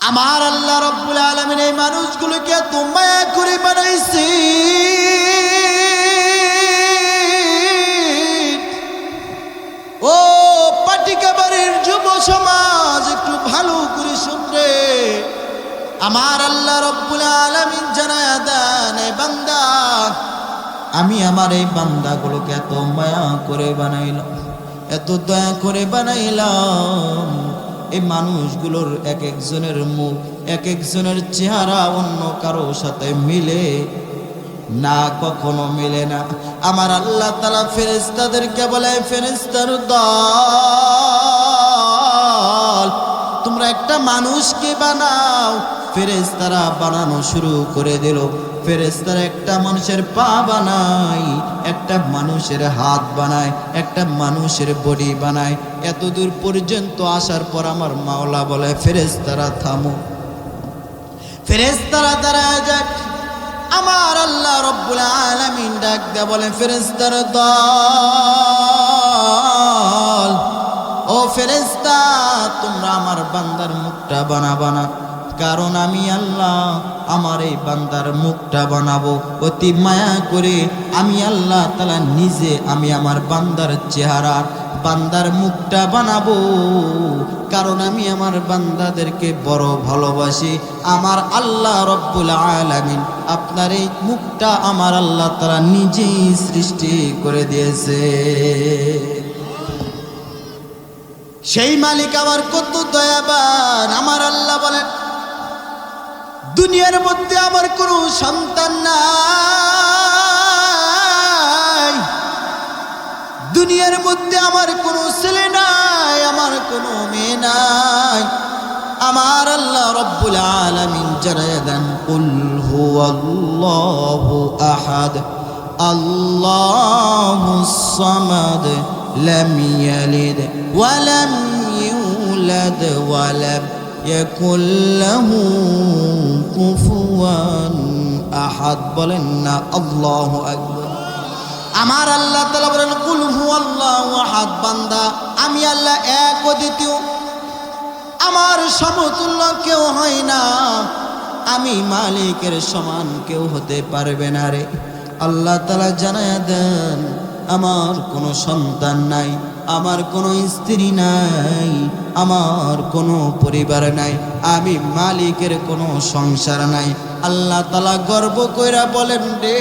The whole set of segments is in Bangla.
আমার আল্লাহ রব্বুল আলামিন এই মানুষগুলোকে এত মায়া করে বানাইছি, ও পাটিকাবাড়ির যুব সমাজ একটু ভালো করে শুনরে। আমার আল্লাহ রব্বুল আলামিন জানায়া দেন, এই বান্দা, আমি আমার এই বান্দাগুলোকে এত মায়া করে বানাইলাম, এত দয়া করে বানাইলাম। এই মানুষগুলোর এক একজনের মুখ, এক একজনের চেহারা অন্য কারো সাথে মিলে না, কখনো মিলে না। আমার আল্লাহ তাআলা ফেরেশতাদেরকে বলে, ফেরেশতার দল, তোমরা একটা মানুষকে বানাও। ফেরেশতারা বানানো শুরু করে দিল। ফেরেশতারা একটা মানুষের পা বানায়, একটা মানুষের হাত বানায়, একটা মানুষের বডি বানায়। এত দূর পর্যন্ত আসার পর আমার মাওলা বলে, ফেরেশতারা থামো। ফেরেশতারা দাঁড়ায় যায়। আমার আল্লাহ রব্বুল আলামিন ডাক দেয়া বলে, ফেরেশতার দল, ও ফেরেশতা, তোমরা আমার বান্দার মুখটা বানাবা না, কারণ আমি আল্লাহ আমার এই বান্দার মুখটা বানাবো অতি মায়া করে। আমি আল্লাহ তাআলা নিজে আমি আমার বান্দার চেহারা, বান্দার মুখটা বানাবো, কারণ আমি আমার বান্দাদেরকে বড় ভালোবাসি। আমার আল্লাহ রব্বুল আলামিন আপনার এই মুখটা আমার আল্লাহ তাআলা নিজেই সৃষ্টি করে দিয়েছে। সেই মালিক আমার কত দয়াবান। আমার আল্লাহ বলেন, দুনিয়ার মধ্যে আমার কোনো সন্তান নাই, দুনিয়ার মধ্যে আমার কোনো ছেলে নাই, আমার কোনো মেয়ে নাই। আমার আল্লাহ রব্বুল আলামিন জানায়া দেন, কুল হুয়াল্লাহু আহাদ আল্লাহুস সামাদ লাম ইয়ালিদ ওয়া লাম ইউলাদ ওয়া লাম ইয়াকুল লাহু কুফুয়ান আহাদ। বলেন না আল্লাহু আকবার। আমার আল্লাহ তাআলা বলেন, কুল হুয়াল্লাহু আহাদ, বান্দা আমি আল্লাহ এক অদ্বিতীয়, আমার সমতুল্য কেউ হয় না, আমি মালিকের সমান কেউ হতে পারবে না রে। আল্লাহ তাআলা জানায়া দেন, আমার কোনো সন্তান নাই, আমার কোনো স্ত্রী নাই, আমার কোনো পরিবার নাই, আমি মালিকের কোনো সংসার নাই। আল্লাহ তাআলা গর্ব কইরা বলেন, রে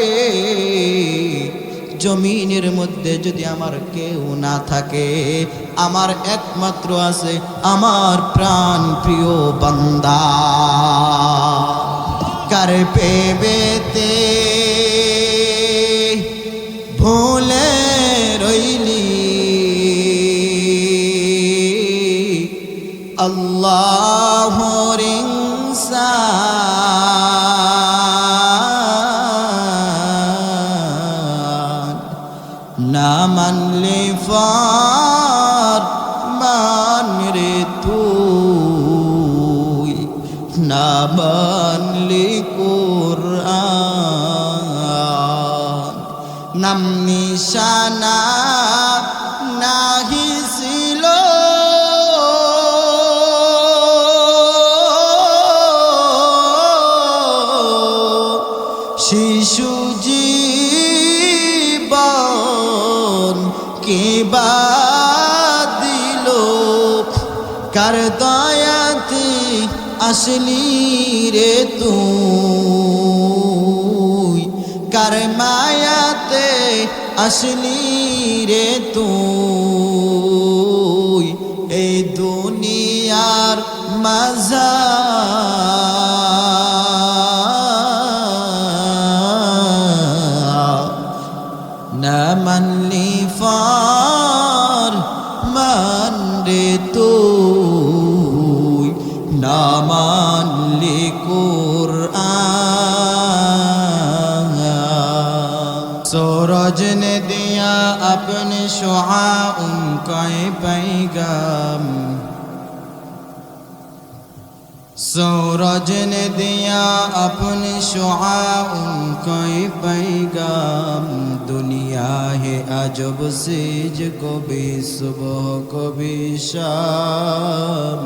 জমিনের মধ্যে যদি আমার কেউ না থাকে, আমার একমাত্র আছে আমার প্রাণ প্রিয় বান্দা। কার পেবেতে ভুলে রইলি আল্লাহর ইনসান, না মানলে ফরমান রে তুই, না মানলে কুরআন, নাম নিশানা নাহি ছিল শিশু জীবন কে বা দিল, কার দয়াতে আসলি রে তুই, কার মায়াতে আসলি রে তুই, এই দুনিয়ার মাঝা না মানলি ফরমান রে তুই, না মানলি কুরআন। सूरज ने दिया अपने शुआ उनका पैगाम, सूरज ने दिया अपने शुआ उनका पैगाम। दुनिया है अजब सीज, कभी सुबह कभी शाम।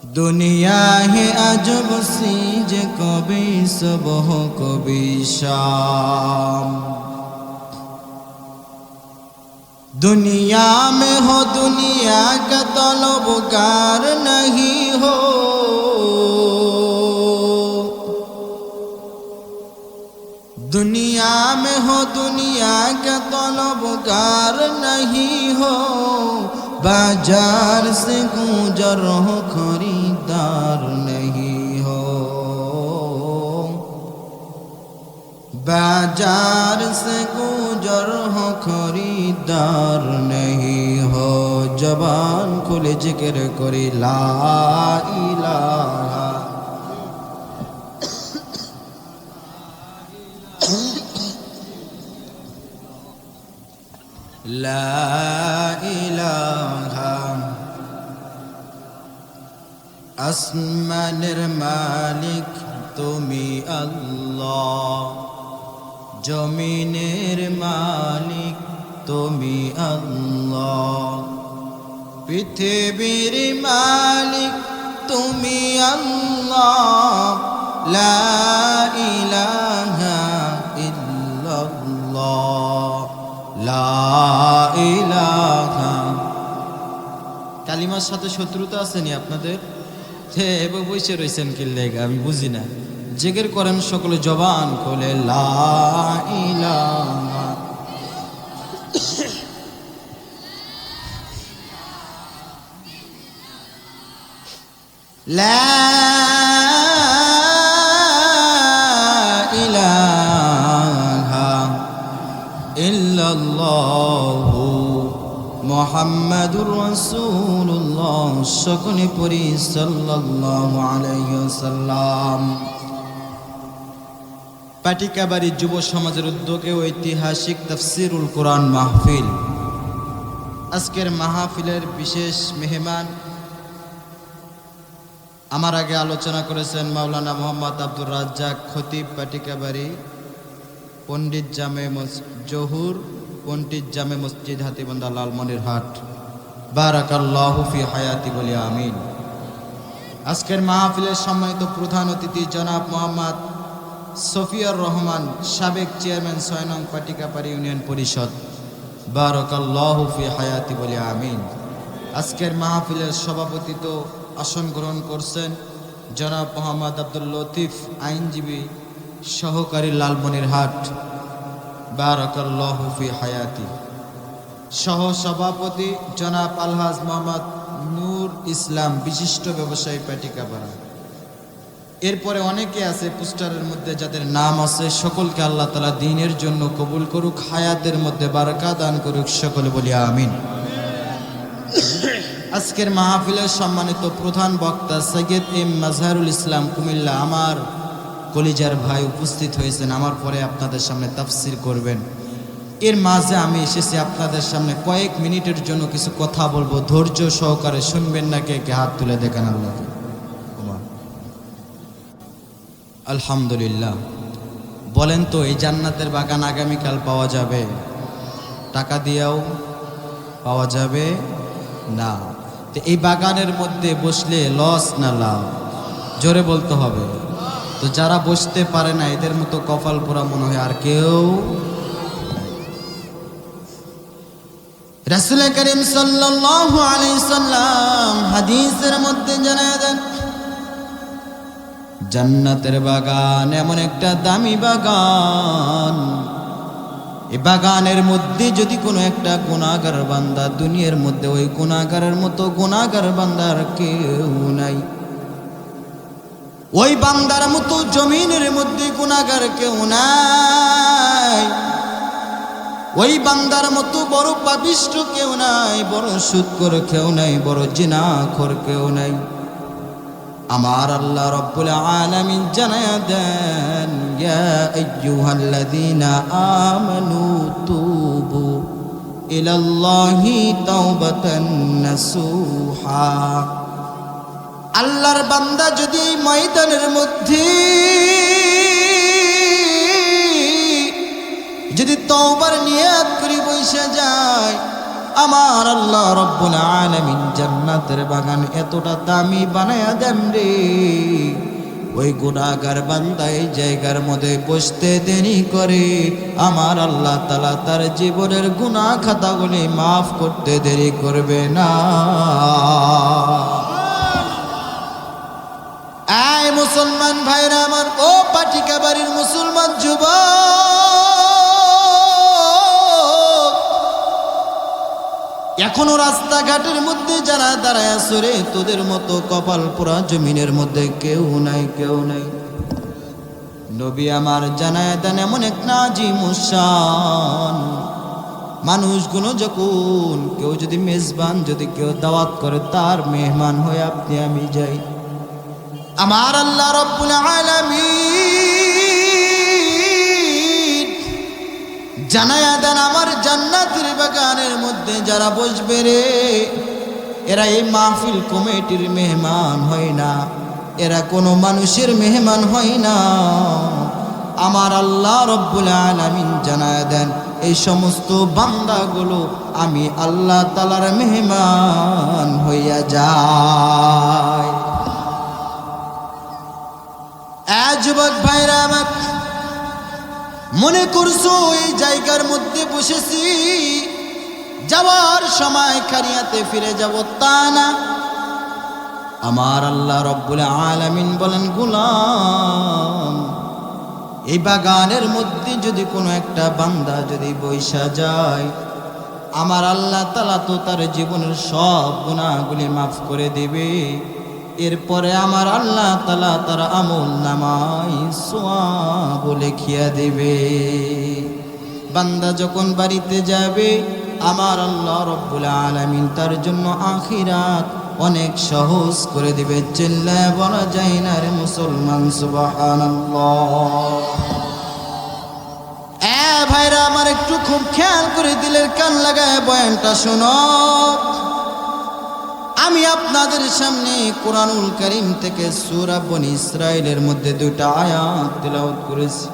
दुनिया है अजब सीज कभी सुबह कभी शाम। दुनिया में हो दुनिया का तलबगार नहीं हो, दुनिया में हो दुनिया का तलबगार नहीं हो, बाजार से गुजर हो खरीदार नहीं हो, बाजार से गुजर हो खरीदार नहीं हो। जबान खुले जिक्र करी ला इलाहा ला इलाहा। আসমানের মালিক তুমি আল্লাহ, জমিনের মালিক তুমি আল্লাহ, পৃথিবীর মালিক তুমি আল্লাহ, লা ইলাহা ইল্লাল্লাহ, লা ইলাহা। কালিমার সাথে শত্রুতা আসেনি আপনাদের? এবার বসে রয়েছেন কি লেগে আমি বুঝি না। জিকির করেন সকলে জবান খুলে লা ইলাহা। লা ইলাহা ইল্লাল্লাহু মুহাম্মাদুর রাসূলুল্লাহ। সকলে পড়ি সাল্লাল্লাহু আলাইহি ওয়াসাল্লাম। পাটিকাবাড়ি যুব সমাজের উদ্যোগে ঐতিহাসিক তাফসীরুল কোরআন মাহফিল। আজকের মাহফিলের বিশেষ মেহমান আমার আগে আলোচনা করেছেন মাওলানা মোহাম্মদ আব্দুর রাজ্জাক খতিব পাটিকাবাড়ি, পণ্ডিত জামে জহুর, পণ্ডিত জামে মসজিদ হাতিবান্ধা লালমনিরহাট। বারাকাল্লাহু ফি হায়াতি বলি আমিন। আজকের মাহফিলের সম্মানিত প্রধান অতিথি জনাব মোহাম্মদ সফিয়ার রহমান, সাবেক চেয়ারম্যান ৬ নং পাটিকাপাড়ি ইউনিয়ন পরিষদ। বারাকাল্লাহু ফি হায়াতি বলি আমিন। আজকের মাহফিলের সভাপতিত্ব আসন গ্রহণ করছেন জনাব মোহাম্মদ আব্দুল লতিফ, আইনজীবী সহকারী লালমনিরহাট। বারাকাল্লাহু ফি হায়াতি। সহ সভাপতি জনাব আলহাজ মোহাম্মদ নূর ইসলাম, বিশিষ্ট ব্যবসায়ী পাটিকাপাড়া। এরপরে অনেকে আছে পোস্টারের মধ্যে যাদের নাম আছে, সকলকে আল্লাহ তাআলা দ্বীনের জন্য কবুল করুক, হায়াতের মধ্যে বারাকা দান করুক, সকলে বলি আমিন। আজকের মাহফিলের সম্মানিত প্রধান বক্তা সৈয়দ এম মাজহারুল ইসলাম কুমিল্লা, আমার কলিজার ভাই উপস্থিত হয়েছেন। আমার পরে আপনাদের সামনে তাফসীর করবেন। এর মাঝে আমি এসেছি আপনাদের সামনে কয়েক মিনিটের জন্য কিছু কথা বলবো। ধৈর্য সহকারে শুনবেন না। কে কে হাত তুলে দেখান আল্লাহকে। আলহামদুলিল্লাহ। বলেন তো এই জান্নাতের বাগান আগামীকাল পাওয়া যাবে? টাকা দিয়েও পাওয়া যাবে না। তো এই বাগানের মধ্যে বসলে লস না লাভ? জোরে বলতে হবে। তো যারা বসতে পারে না এদের মতো কপাল পোড়া মনে হয় আর কেউ। রাসূল করিম সাল্লাল্লাহু আলাইহি সাল্লাম হাদিসের মধ্যে জানায় দেন, জান্নাতের বাগান এমন একটা দামি বাগান, এই বাগানের মধ্যে যদি কোনো একটা গুনাহগার বান্দা, দুনিয়ার মধ্যে ওই গুনাহগারের মতো গুনাহগার বান্দার কেউ নাই। ওই বান্দার মতো জমিনের মধ্যে গুনাহগার কেউ নাই। ওই বান্দার মতো বড় পাপিষ্ঠ কেউ নাই, বড় সুদখোর কেউ নাই, বড় জিনাখোর কেউ নাই। আমার আল্লাহ রব্বুল আলামিন জানায়া দেন, ইয়া আইয়ুহাল্লাযীনা আমানু তুবু ইলাল্লাহি তাওবাতান নাসুহা। আল্লাহর বান্দা যদি এই ময়দানের মধ্যে যদি তওবার নিয়াত করে বসে যায়, আমার আল্লাহ রব্বুল আলামিন জান্নাতের বাগান এতটা দামি বানায়া দেন রে, ওই গুনাহগার বান্দা এই জায়গার মধ্যে বসতে দেরি করে, আমার আল্লাহ তাআলা তার জীবনের গুনাহ খাতাগুলি মাফ করতে দেরি করবে না। আয় মুসলমান ভাইরা আমার, ও পাটিকা বাড়ির মুসলমান যুবক, এখনো রাস্তাঘাটের মধ্যে যারা দাঁড়ায় আছে রে, তোদের মতো কপাল পোড়া জমিনের মধ্যে কেউ নাই, কেউ নাই। নবী আমার জানায় দেন এমন এক নাজিম শান মানুষগুলো, যখন কেউ যদি মেজবান, যদি কেউ দাওয়াত করে, তার মেহমান হয়ে আপনি আমি যাই। আমার আল্লাহ রব্বুল আলামিন জানায়া দেন আমার জান্নাতের বাগানের মধ্যে যারা বসবে রে, এরা এই মাহফিল কমিটির মেহমান হয় না, এরা কোনো মানুষের মেহমান হয় না। আমার আল্লাহ রব্বুল আলামিন জানায়া দেন এই সমস্ত বান্দাগুলো আমি আল্লাহ তাআলার মেহমান হইয়া যায়। যুবক ভাইরা আমার, মনে করছো এই জায়গার মধ্যে বসেছি, যাওয়ার সময় খারিয়াতে ফিরে যাব, তা না। আমার আল্লাহ রব্বুল আলামিন বলেন, গোলাম, এই বাগানের মধ্যে যদি কোনো একটা বান্দা যদি বৈশা যায়, আমার আল্লাহ তাআলা তো তার জীবনের সব গুনাহগুলি মাফ করে দিবে। এরপরে আমার আল্লাহ তাআলা তার আমল নামায় সওয়াব লিখিয়া দিবে। বান্দা যখন বাড়িতে যাবে, আমার আল্লাহ রব্বুল আলামিন তার জন্য আখিরাত অনেক সহজ করে দিবে। চিল্লায় বলা যায় না রে মুসলমান, সুবহানাল্লাহ। ভাইরা আমার, একটু খুব খেয়াল করে দিলের কান লাগায় বয়ানটা শোনো। আমি আপনাদের সামনে কোরআনুল কারীম থেকে সূরা বনী ইসরাঈলের মধ্যে দুইটা আয়াত তেলাওয়াত করেছি।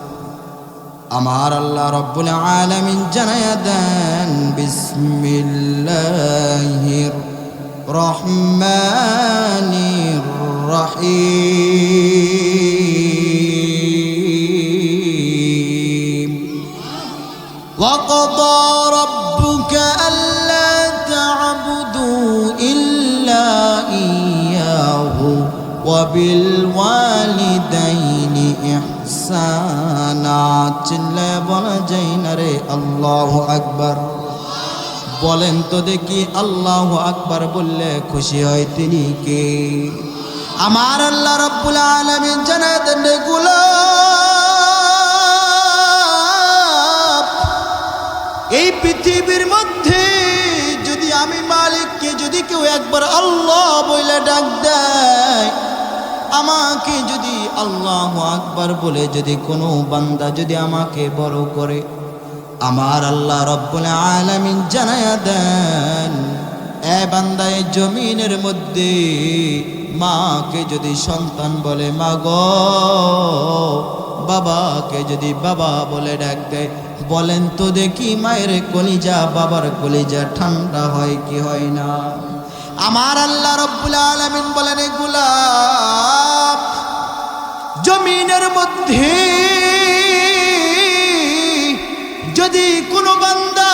আমার আল্লাহ রব্বুল আলামিন জানায়া দেন, বিসমিল্লাহির রহমানির রহিম। ওয়া ক্বাদা রাব্বুকা আল্লা তা'বুদু ইল্লা ইয়্যাহু ওয়া বিল ওয়ালিদাইনি ইহসানা। চিল্লায় বলা যায় না রে আল্লাহু আকবার। বলেন তো দেখি, আল্লাহু আকবার বললে খুশি হয় তিনি কে? আমার আল্লাহ রব্বুল আলামিন জানায় দেন, রে গোলাম, এই পৃথিবীর মধ্যে যদি আমি মালিককে যদি কেউ একবার আল্লাহ বলে ডাক দেয়, আমাকে যদি আল্লাহু আকবার বলে যদি কোনো বান্দা যদি আমাকে বড় করে, আমার আল্লাহ রব্বুল আলামিন জানায়া দেন, এ বান্দা এই জমিনের মধ্যে মাকে যদি সন্তান বলে মা গো, বাবাকে যদি বাবা বলে ডাক দেয়, বলেন তো দেখি মায়ের কলিজা বাবার কলিজা ঠান্ডা হয় কি হয় না? আমার আল্লাহ রব্বুল আলামিন বলেন, এ গোলাম, জমিনের মধ্যে যদি কোনো বান্দা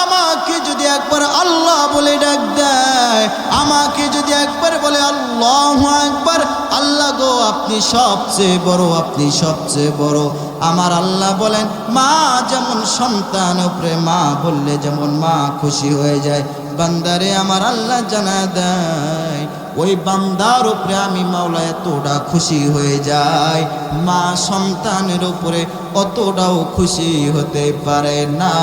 আমাকে যদি একবার আল্লাহ বলে ডাক দেয়, আমাকে যদি একবার বলে আল্লাহু আকবার, আল্লাহ গো আপনি সবচেয়ে বড়, আপনি সবচেয়ে বড়। আমার আল্লাহ বলেন, মা যেমন সন্তান উপরে মা বললে যেমন মা খুশি হয়ে যায়, বান্দারে আমার আল্লাহ জানা দেয় ওই বান্দার উপরে আমি মাওলা এতটা খুশি হয়ে যায়, মা সন্তানের উপরে অতটাও খুশি হতে পারে না।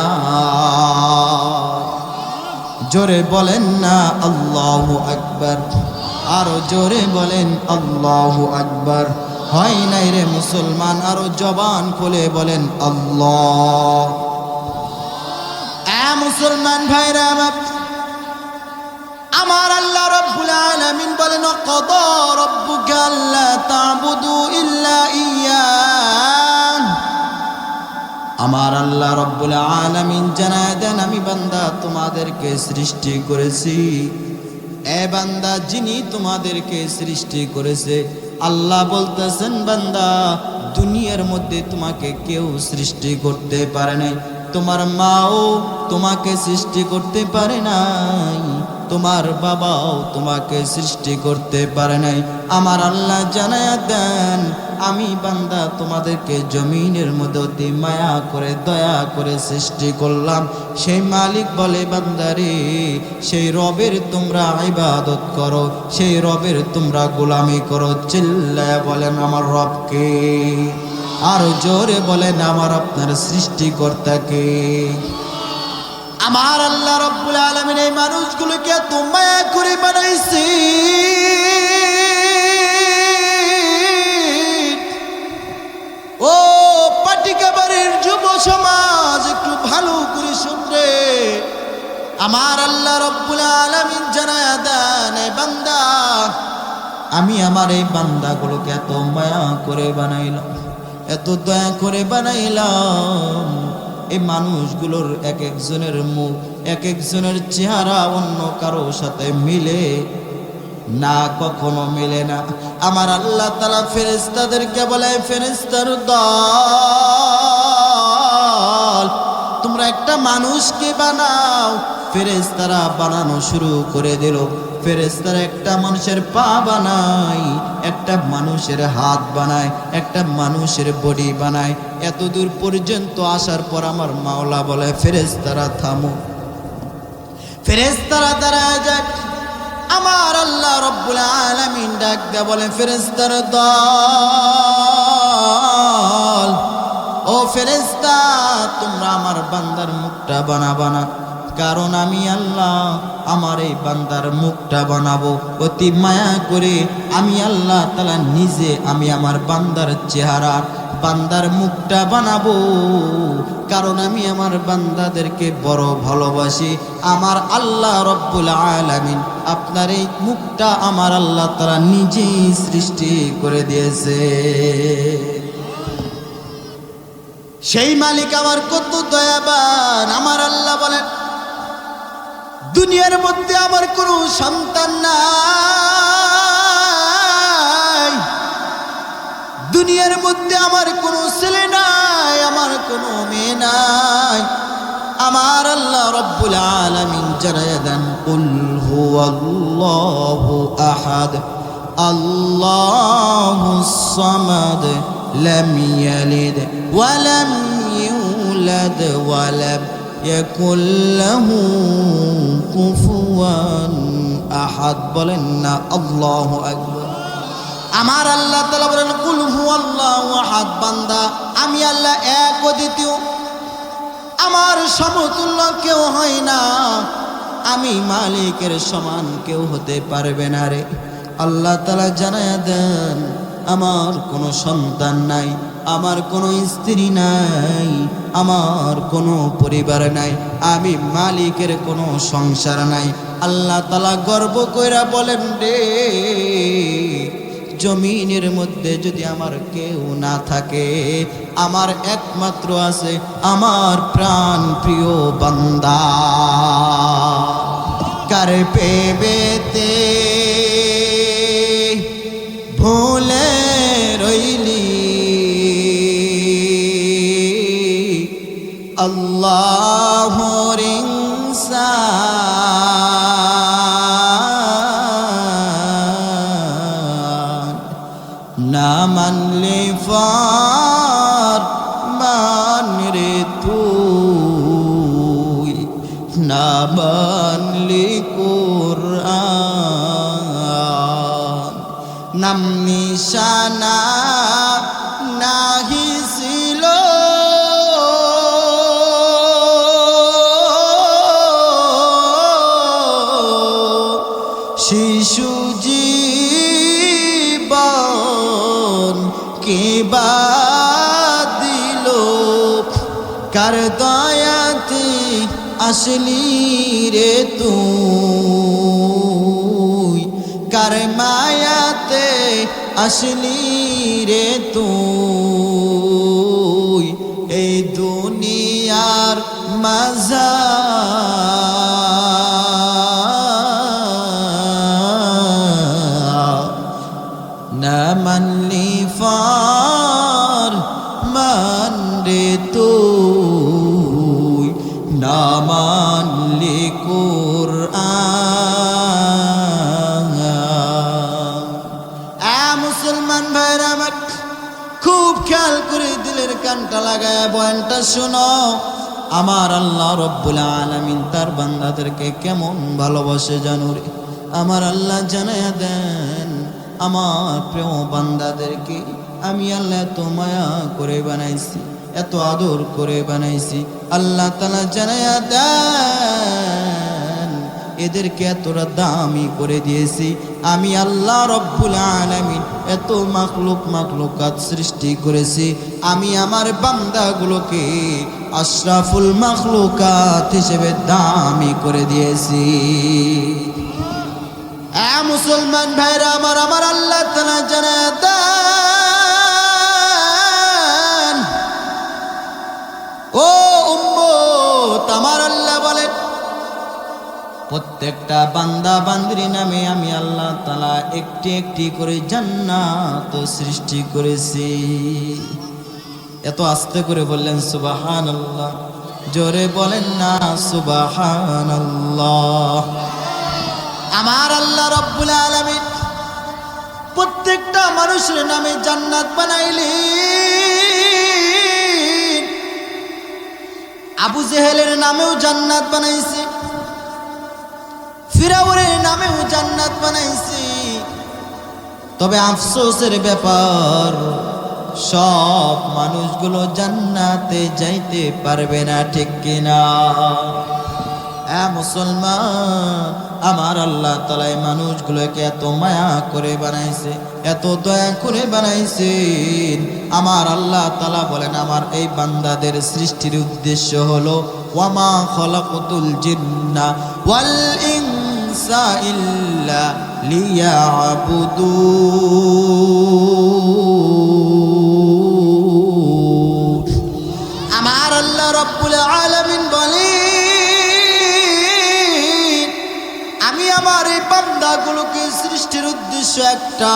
জোরে বলেন না আল্লাহু আকবার, আরো জোরে বলেন আল্লাহু আকবার। হয় নাই রে মুসলমান, আরো জবান খুলে বলেন আল্লাহ। মুসলমান ভাইরা আমার আল্লাহ রব্বুল আলামিন বলেন, ক্বাদা রাব্বুকা আল্লা তা'বুদু ইল্লা ইয়্যাহু। আমার আল্লাহ রব্বুল আলামিন জানায় দেন, আমি বান্দা তোমাদেরকে সৃষ্টি করেছি। এ বান্দা, যিনি তোমাদেরকে সৃষ্টি করেছে আল্লাহ বলতেছেন, বান্দা দুনিয়ার মধ্যে তোমাকে কেউ সৃষ্টি করতে পারে নাই। তোমার মাও তোমাকে সৃষ্টি করতে পারে নাই, তোমার বাবাও তোমাকে সৃষ্টি করতে পারে নাই। আমার আল্লাহ জানায়া দেন, আমি বান্দা তোমাদেরকে জমিনের মধ্যে অতি মায়া করে দয়া করে সৃষ্টি করলাম। সেই মালিক বলে, বান্দারে সেই রবের তোমরা ইবাদত করো, সেই রবের তোমরা গোলামি করো। চিল্লায়া বলেন আমার রবকে, আরো জোরে বলেন আমার আপনার সৃষ্টিকর্তাকে। আমার আল্লাহ রব্বুল আলামিন এই মানুষগুলোকে এত মায়া করে বানাইছে, ও পাটিকাবাড়ির যুব সমাজ একটু ভালো করে শুনরে। আমার আল্লাহ রব্বুল আলামিন জানায়া দেন, এ বান্দা আমি আমার এই বান্দাগুলোকে এত মায়া করে বানাইলাম, এত দয়া করে বানাইলাম। এই মানুষগুলোর এক একজনের মুখ, এক একজনের চেহারা অন্য কারো সাথে মিলে না, কখনো মিলে না। আমার আল্লাহ তাআলা ফেরেশতাদেরকে বলে, ফেরেশতার দল তোমরা একটা মানুষকে বানাও। ফেরেশতারা বানানো শুরু করে দিল। ফেরেশতারা একটা মানুষের পা বানায়, একটা মানুষের হাত বানায়, একটা মানুষের বডি বানায়। এত দূর পর্যন্ত আসার পর আমার মাওলা বলে, ফেরেশতারা থামো। ফেরেশতারা দাঁড়ায় যায়। আমার আল্লাহ রব্বুল আলামিন ডাক দেয়া বলে, ফেরেশতার দল, ও ফেরেশতা তোমরা আমার বান্দার মুখটা বানাবা না, কারণ আমি আল্লাহ আমার এই বান্দার মুখটা বানাবো অতি মায়া করে। আমি আল্লাহ তাআলা নিজে আমি আমার বান্দার চেহারা, বান্দার মুখটা বানাবো, কারণ আমি আমার বান্দাদেরকে বড় ভালোবাসি। আমার আল্লাহ রব্বুল আলামিন আপনার এই মুখটা আমার আল্লাহ তাআলা নিজেই সৃষ্টি করে দিয়েছে। সেই মালিক আমার কত দয়াবান। আমার আল্লাহ বলেন, দুনিয়ার মধ্যে আমার কোনো সন্তান নাই, দুনিয়ার মধ্যে আমার কোনো ছেলে নাই, আমার কোনো মেয়ে নাই। আমার আল্লাহ রব্বুল আলামিন জানায়া দেন, কুল হুয়াল্লাহু আহাদ আল্লাহুস সামাদ লাম ইয়ালিদ ওয়া লাম ইউলাদ ওয়া লাম ইয়াকুল লাহু কুফুয়ান আহাদ। বলেন না আল্লাহু আকবার। আমার আল্লাহ তাআলা বলেন, কুল হুয়াল্লাহু আহাদ, বান্দা আমি আল্লাহ এক অদ্বিতীয়, আমার সমতুল্য কেউ হয় না, আমি মালিকের সমান কেউ হতে পারবে না রে। আল্লাহ তাআলা জানায়া দেন, আমার কোনো সন্তান নাই, আমার কোনো স্ত্রী নাই, আমার কোনো পরিবার নাই, আমি মালিকের কোনো সংসার নাই। আল্লাহ তাআলা গর্ব কইরা বলেন, রে জমিনের মধ্যে যদি আমার কেউ না থাকে, আমার একমাত্র আছে আমার প্রাণ প্রিয় বান্দা। কার পেবেতে ভুলে রইলি, আল্লাহর ইনসান না মানলে ফরমান রে তুই, না মানলি কুরআন, নাম নিশানা নাহি ছিল শিশু জীবন কে বাদ দিল, কার দয়াতে আসলি রে তুই, কার মায়াতে আসলি রে তুই। এই দুনিয়া দুনিয়ার মাজা না মানলি ফার মানরে তুই না মানলি কুরআন। মুসলমান ভাইরা আমার খুব খেয়াল করে দিলের কানটা লাগায় বয়ানটা শোনো। আমার আল্লাহ রব্বুল আলামিন তার বান্দাদেরকে কেমন ভালোবাসে জানো রে। আমার আল্লাহ জানায়া দেন আমার প্রিয় বান্দাদেরকে আমি আল্লাহ এত মায়া করে বানাইছি, এত আদর করে বানাইছি। আল্লাহ তাআলা জানায়া দেন এদেরকে এতটা দামি করে দিয়েছি। আমি আল্লাহ রব্বুল আলামিন এত মাখলুকাত সৃষ্টি করেছি, আমি আমার বান্দাগুলোকে আশরাফুল মাখলুকাত হিসেবে দামি করে দিয়েছি। মুসলমান ভাইরা আমার আল্লাহ তাআলা জানায়া দেন ও উম্মত আমার আল্লাহ বলেন প্রত্যেকটা বান্দা বান্দির নামে আমি আল্লাহ তাআলা একটি একটি করে জান্নাত সৃষ্টি করেছি। এত আস্তে করে বললেন সুবহানাল্লাহ, জোরে বলেন না সুবহানাল্লাহ। আমার আল্লাহ রব্বুল আলামিন প্রত্যেকটা মানুষের নামে জান্নাত বানাইলেন। আবু জেহেলের নামেও জান্নাত বানাইছে, ফিরাউনের নামেও জান্নাত বানাইছে। তবে আফসোসের ব্যাপার সব মানুষগুলো জান্নাতে যাইতে পারবে না, ঠিক কিনা? মুসলমান আমার আল্লাহ তাআলা এই মানুষগুলোকে এত মায়া করে বানাইছে, এত দয়া করে বানাইছেন। আমার আল্লাহ তাআলা বলেন আমার এই বান্দাদের সৃষ্টির উদ্দেশ্য হলো ওয়ামা খলাকতুল জিন্না ওয়াল ইনসা ইল্লা লিয়াবুদুন। আমার আল্লাহ রব্বুল আলামিন বলেন আমি আমার এই বান্দাগুলোকে সৃষ্টির উদ্দেশ্য একটা,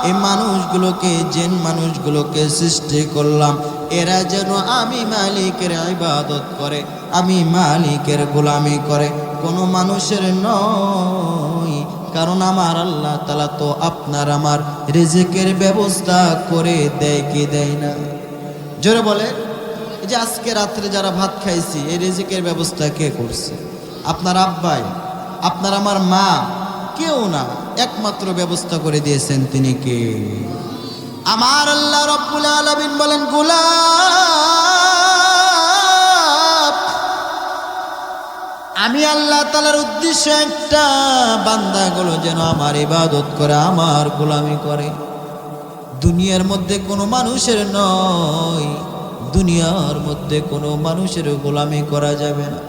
এই মানুষগুলোকে জিন মানুষগুলোকে সৃষ্টি করলাম এরা যেন আমি মালিকের ইবাদত করে, আমি মালিকের গোলামি করে, কোনো মানুষের নয়। কারণ আমার আল্লাহ তাআলা তো আপনার আমার রিজিকের ব্যবস্থা করে দেয় কি দেয় না? জোরে বলে। এই যে আজকে রাত্রে যারা ভাত খাইছি এই রিজিকের ব্যবস্থা কে করছে? আপনার আব্বাই, আপনার আমার মা, কেউ না, একমাত্র ব্যবস্থা করে দিয়েছেন তিনি কে? আমার আল্লাহ রব্বুল আলামিন বলেন গোলাম আমি আল্লাহ তাআলার উদ্দেশ্য একটা, বান্দাগুলো যেন আমার ইবাদত করে, আমার গোলামি করে। দুনিয়ার মধ্যে কোনো মানুষের নয়, দুনিয়ার মধ্যে কোনো মানুষের গোলামি করা যাবে না।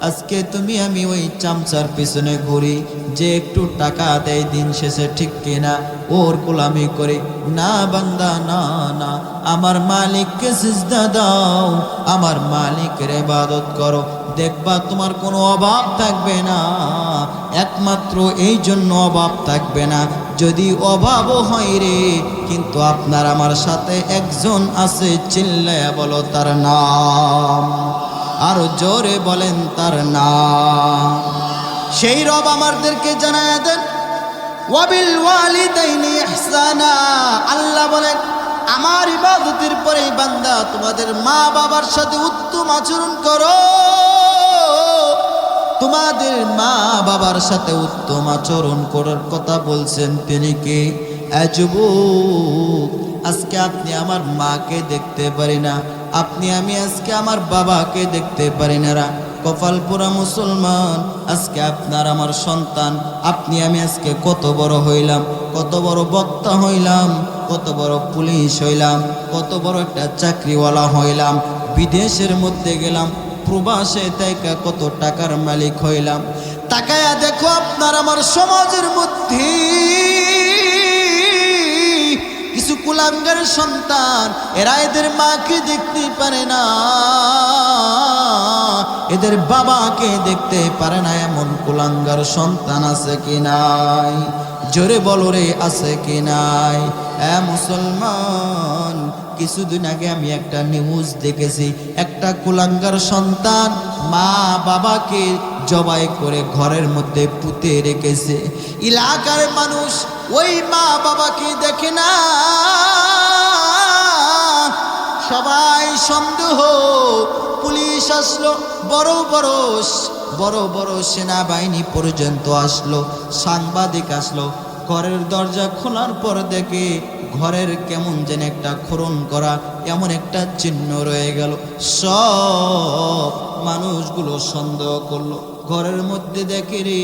আজকে তুমি আমি ওই চামচার পিছনে ঘুরি যে একটু টাকা দেয় দিন শেষে, ঠিক কিনা? ওর গোলামি করি না বান্দা, না না, আমার মালিককে সিজদা দাও, আমার মালিকের ইবাদত করো, দেখবা তোমার কোনো অভাব থাকবে না। একমাত্র এই জন্য অভাব থাকবে না, যদি অভাবও হয় রে, কিন্তু আপনার আমার সাথে একজন আছে, চিল্লায়া বলো তার নাম, আরো জোরে বলেন তার নাম। সেই রব আমাদেরকে জানায়া দেন ওয়াবিল ওয়ালিদাইনি ইহসানা। আল্লাহ বলেন আমার ইবাদতের পরেই বান্দা তোমাদের মা বাবার সাথে উত্তম আচরণ করো, তোমাদের মা বাবার সাথে উত্তম আচরণ করার কথা বলছেন তিনি কে? যুবক, আজকে আপনি আমার মাকে দেখতে পারি না, আপনি আমি আজকে আমার বাবাকে দেখতে পারি না। কপাল পোড়া মুসলমান, আজকে আপনার আমার সন্তান, আপনি আমি আজকে কত বড় হইলাম, কত বড় বক্তা হইলাম, কত বড় পুলিশ হইলাম, কত বড় একটা চাকরিওয়ালা হইলাম, বিদেশের মধ্যে গেলাম, প্রবাসে তাইকা কত টাকার মালিক হইলাম। তাকায়া দেখো আপনার আমার সমাজের মধ্যে কিছু কুলাবে কুলাঙ্গার সন্তান, এরা এদের মাকে দেখতে পারে না, এদের বাবাকে দেখতে পারে না। এমন কুলাঙ্গার সন্তান আছে কি নাই? জোরে বলো রে, আছে কি নাই? মুসলমান, কিছুদিন আগে আমি একটা নিউজ দেখেছি, একটা কুলাঙ্গার সন্তান মা বাবাকে জবাই করে ঘরের মধ্যে পুঁতে রেখেছে। এলাকার মানুষ ওই মা বাবাকে দেখে না, সবাই সন্দেহ। পুলিশ আসলো, বড় বড় সেনাবাহিনী পর্যন্ত আসলো, সাংবাদিক আসলো। ঘরের দরজা খোলার পর দেখে ঘরের কেমন যেন একটা খোরণ করা এমন একটা চিহ্ন রয়ে গেল। সব মানুষগুলো সন্দেহ করলো। ঘরের মধ্যে দেখে রে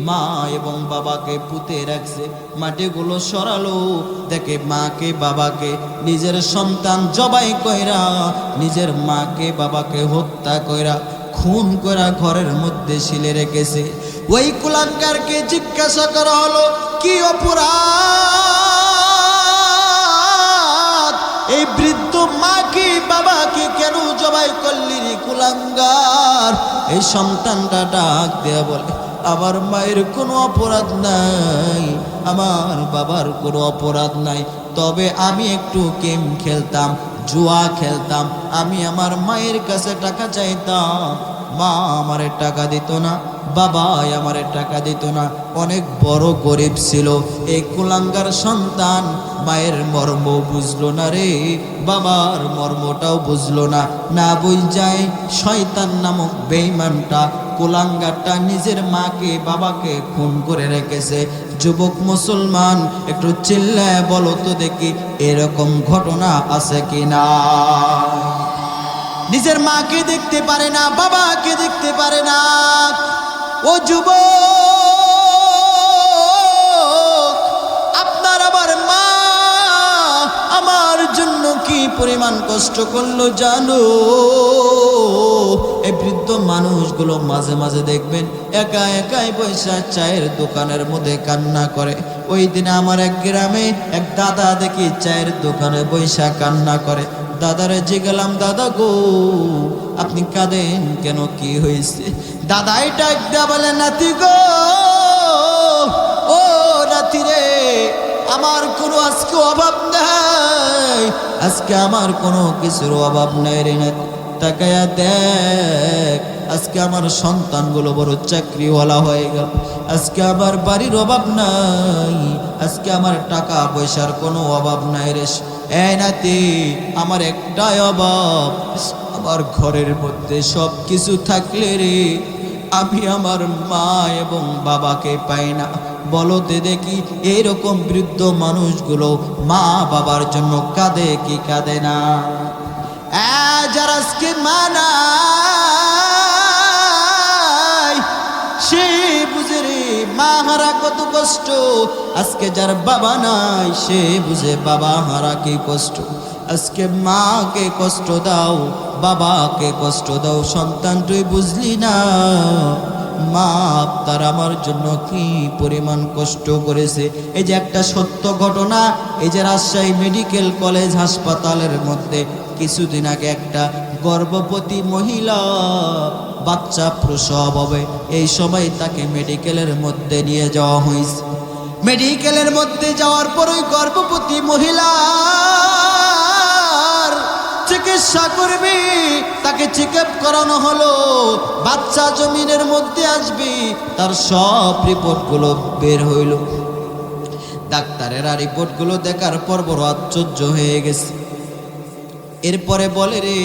মা এবং বাবাকে পুঁতে রাখছে। মাটিগুলো সরালো, দেখে মাকে বাবাকে, নিজের সন্তান জবাই কইরা, নিজের মাকে বাবাকে হত্যা কইরা, খুন করা ঘরের মধ্যে শিলে রেখেছে। ওই কুলাঙ্গারকে জিজ্ঞাসা করা হলো, কি অপরাধ? এই বৃদ্ধ মাকে বাবাকে কেন জবাই করলি রে কুলাঙ্গার? এই সন্তানটা ডাক দেয়া বলে, আমার মায়ের কোনো অপরাধ নাই, আমার বাবার কোনো অপরাধ নাই, তবে আমি একটু গেম খেলতাম, জুয়া খেলতাম, আমি আমার মায়ের কাছে টাকা চাইতাম, মা আমারে টাকা দিত না, বাবাই আমারে টাকা দিত না, অনেক বড় গরিব ছিল। এই কুলাঙ্গার সন্তান মায়ের মর্ম বুঝলো না রে, বাবার মর্মটাও বুঝলো না। না বুঝায় শয়তান নামক বেঈমানটা, কুলাঙ্গারটা নিজের মাকে বাবাকে খুন করে রেখেছে। যুবক মুসলমান, একটু চিল্লায় বলো তো দেখি, এরকম ঘটনা আছে কি না? নিজের মাকে দেখতে পারে না, বাবাকে দেখতে পারে না। ও যুবক, আপনার আবার মা আমার জন্য কি পরিমাণ কষ্ট করলো জানো? এই বৃদ্ধ মানুষগুলো মাঝে মাঝে দেখবেন একা একাই বৈশা চায়ের দোকানের মধ্যে কান্না করে। ওই দিনে আমার এক গ্রামে এক দাদা দেখি চায়ের দোকানে বৈশা কান্না করে। দাদারে জিজ্ঞালাম, দাদা গো আপনি কাঁদেন কেন, কি হয়েছে? দাদাই ডাক দেয়া বলে, নাতি গো, ও নাতি রে, আমার কোনো আজকে অভাব নাই, আজকে আমার কোনো কিছুর অভাব নাই রে নাতি। তাকায়া দেখ, আজকে আমার সন্তানগুলো বড় চাকরিওয়ালা হয়ে গেল, আজকে আমার বাড়ির অভাব নাই, আজকে আমার টাকা পয়সার কোনো অভাব নাই রে। এই নাতি, আমার একটাই অভাব, আমার ঘরের মধ্যে সব কিছু থাকলে রে আমি আমার মা এবং বাবাকে পাই না। বলতে দেখি এইরকম বৃদ্ধ মানুষগুলো মা বাবার জন্য কাঁদে কি কাঁদে না? যারা আজকে মা নাই সে বুঝে রে মা হারা কত কষ্ট। আজকে যার বাবা নাই সে বুঝে বাবা হারা কি কষ্ট। আজকে মাকে কষ্ট দাও, বাবাকে কষ্ট দাও, সন্তান তুই বুঝলি না মা তার আমার জন্য কি পরিমাণ কষ্ট করেছে। এই যে একটা সত্য ঘটনা, এই যে রাজশাহী মেডিকেল কলেজ হাসপাতালের মধ্যে কিছুদিন আগে একটা গর্ভবতী মহিলা বাচ্চা প্রসব হবে, এই সময় তাকে মেডিকেলের মধ্যে নিয়ে যাওয়া হয়েছে। মেডিকেলের মধ্যে যাওয়ার পর ওই গর্ভবতী মহিলার চিকিৎসা করবে, তাকে চেক আপ করানো হলো, বাচ্চা জমিনের মধ্যে আসবে, তার সব রিপোর্টগুলো বের হইল। ডাক্তারেরা রিপোর্টগুলো দেখার পর বড় আশ্চর্য হয়ে গেছে। এরপরে বলে রে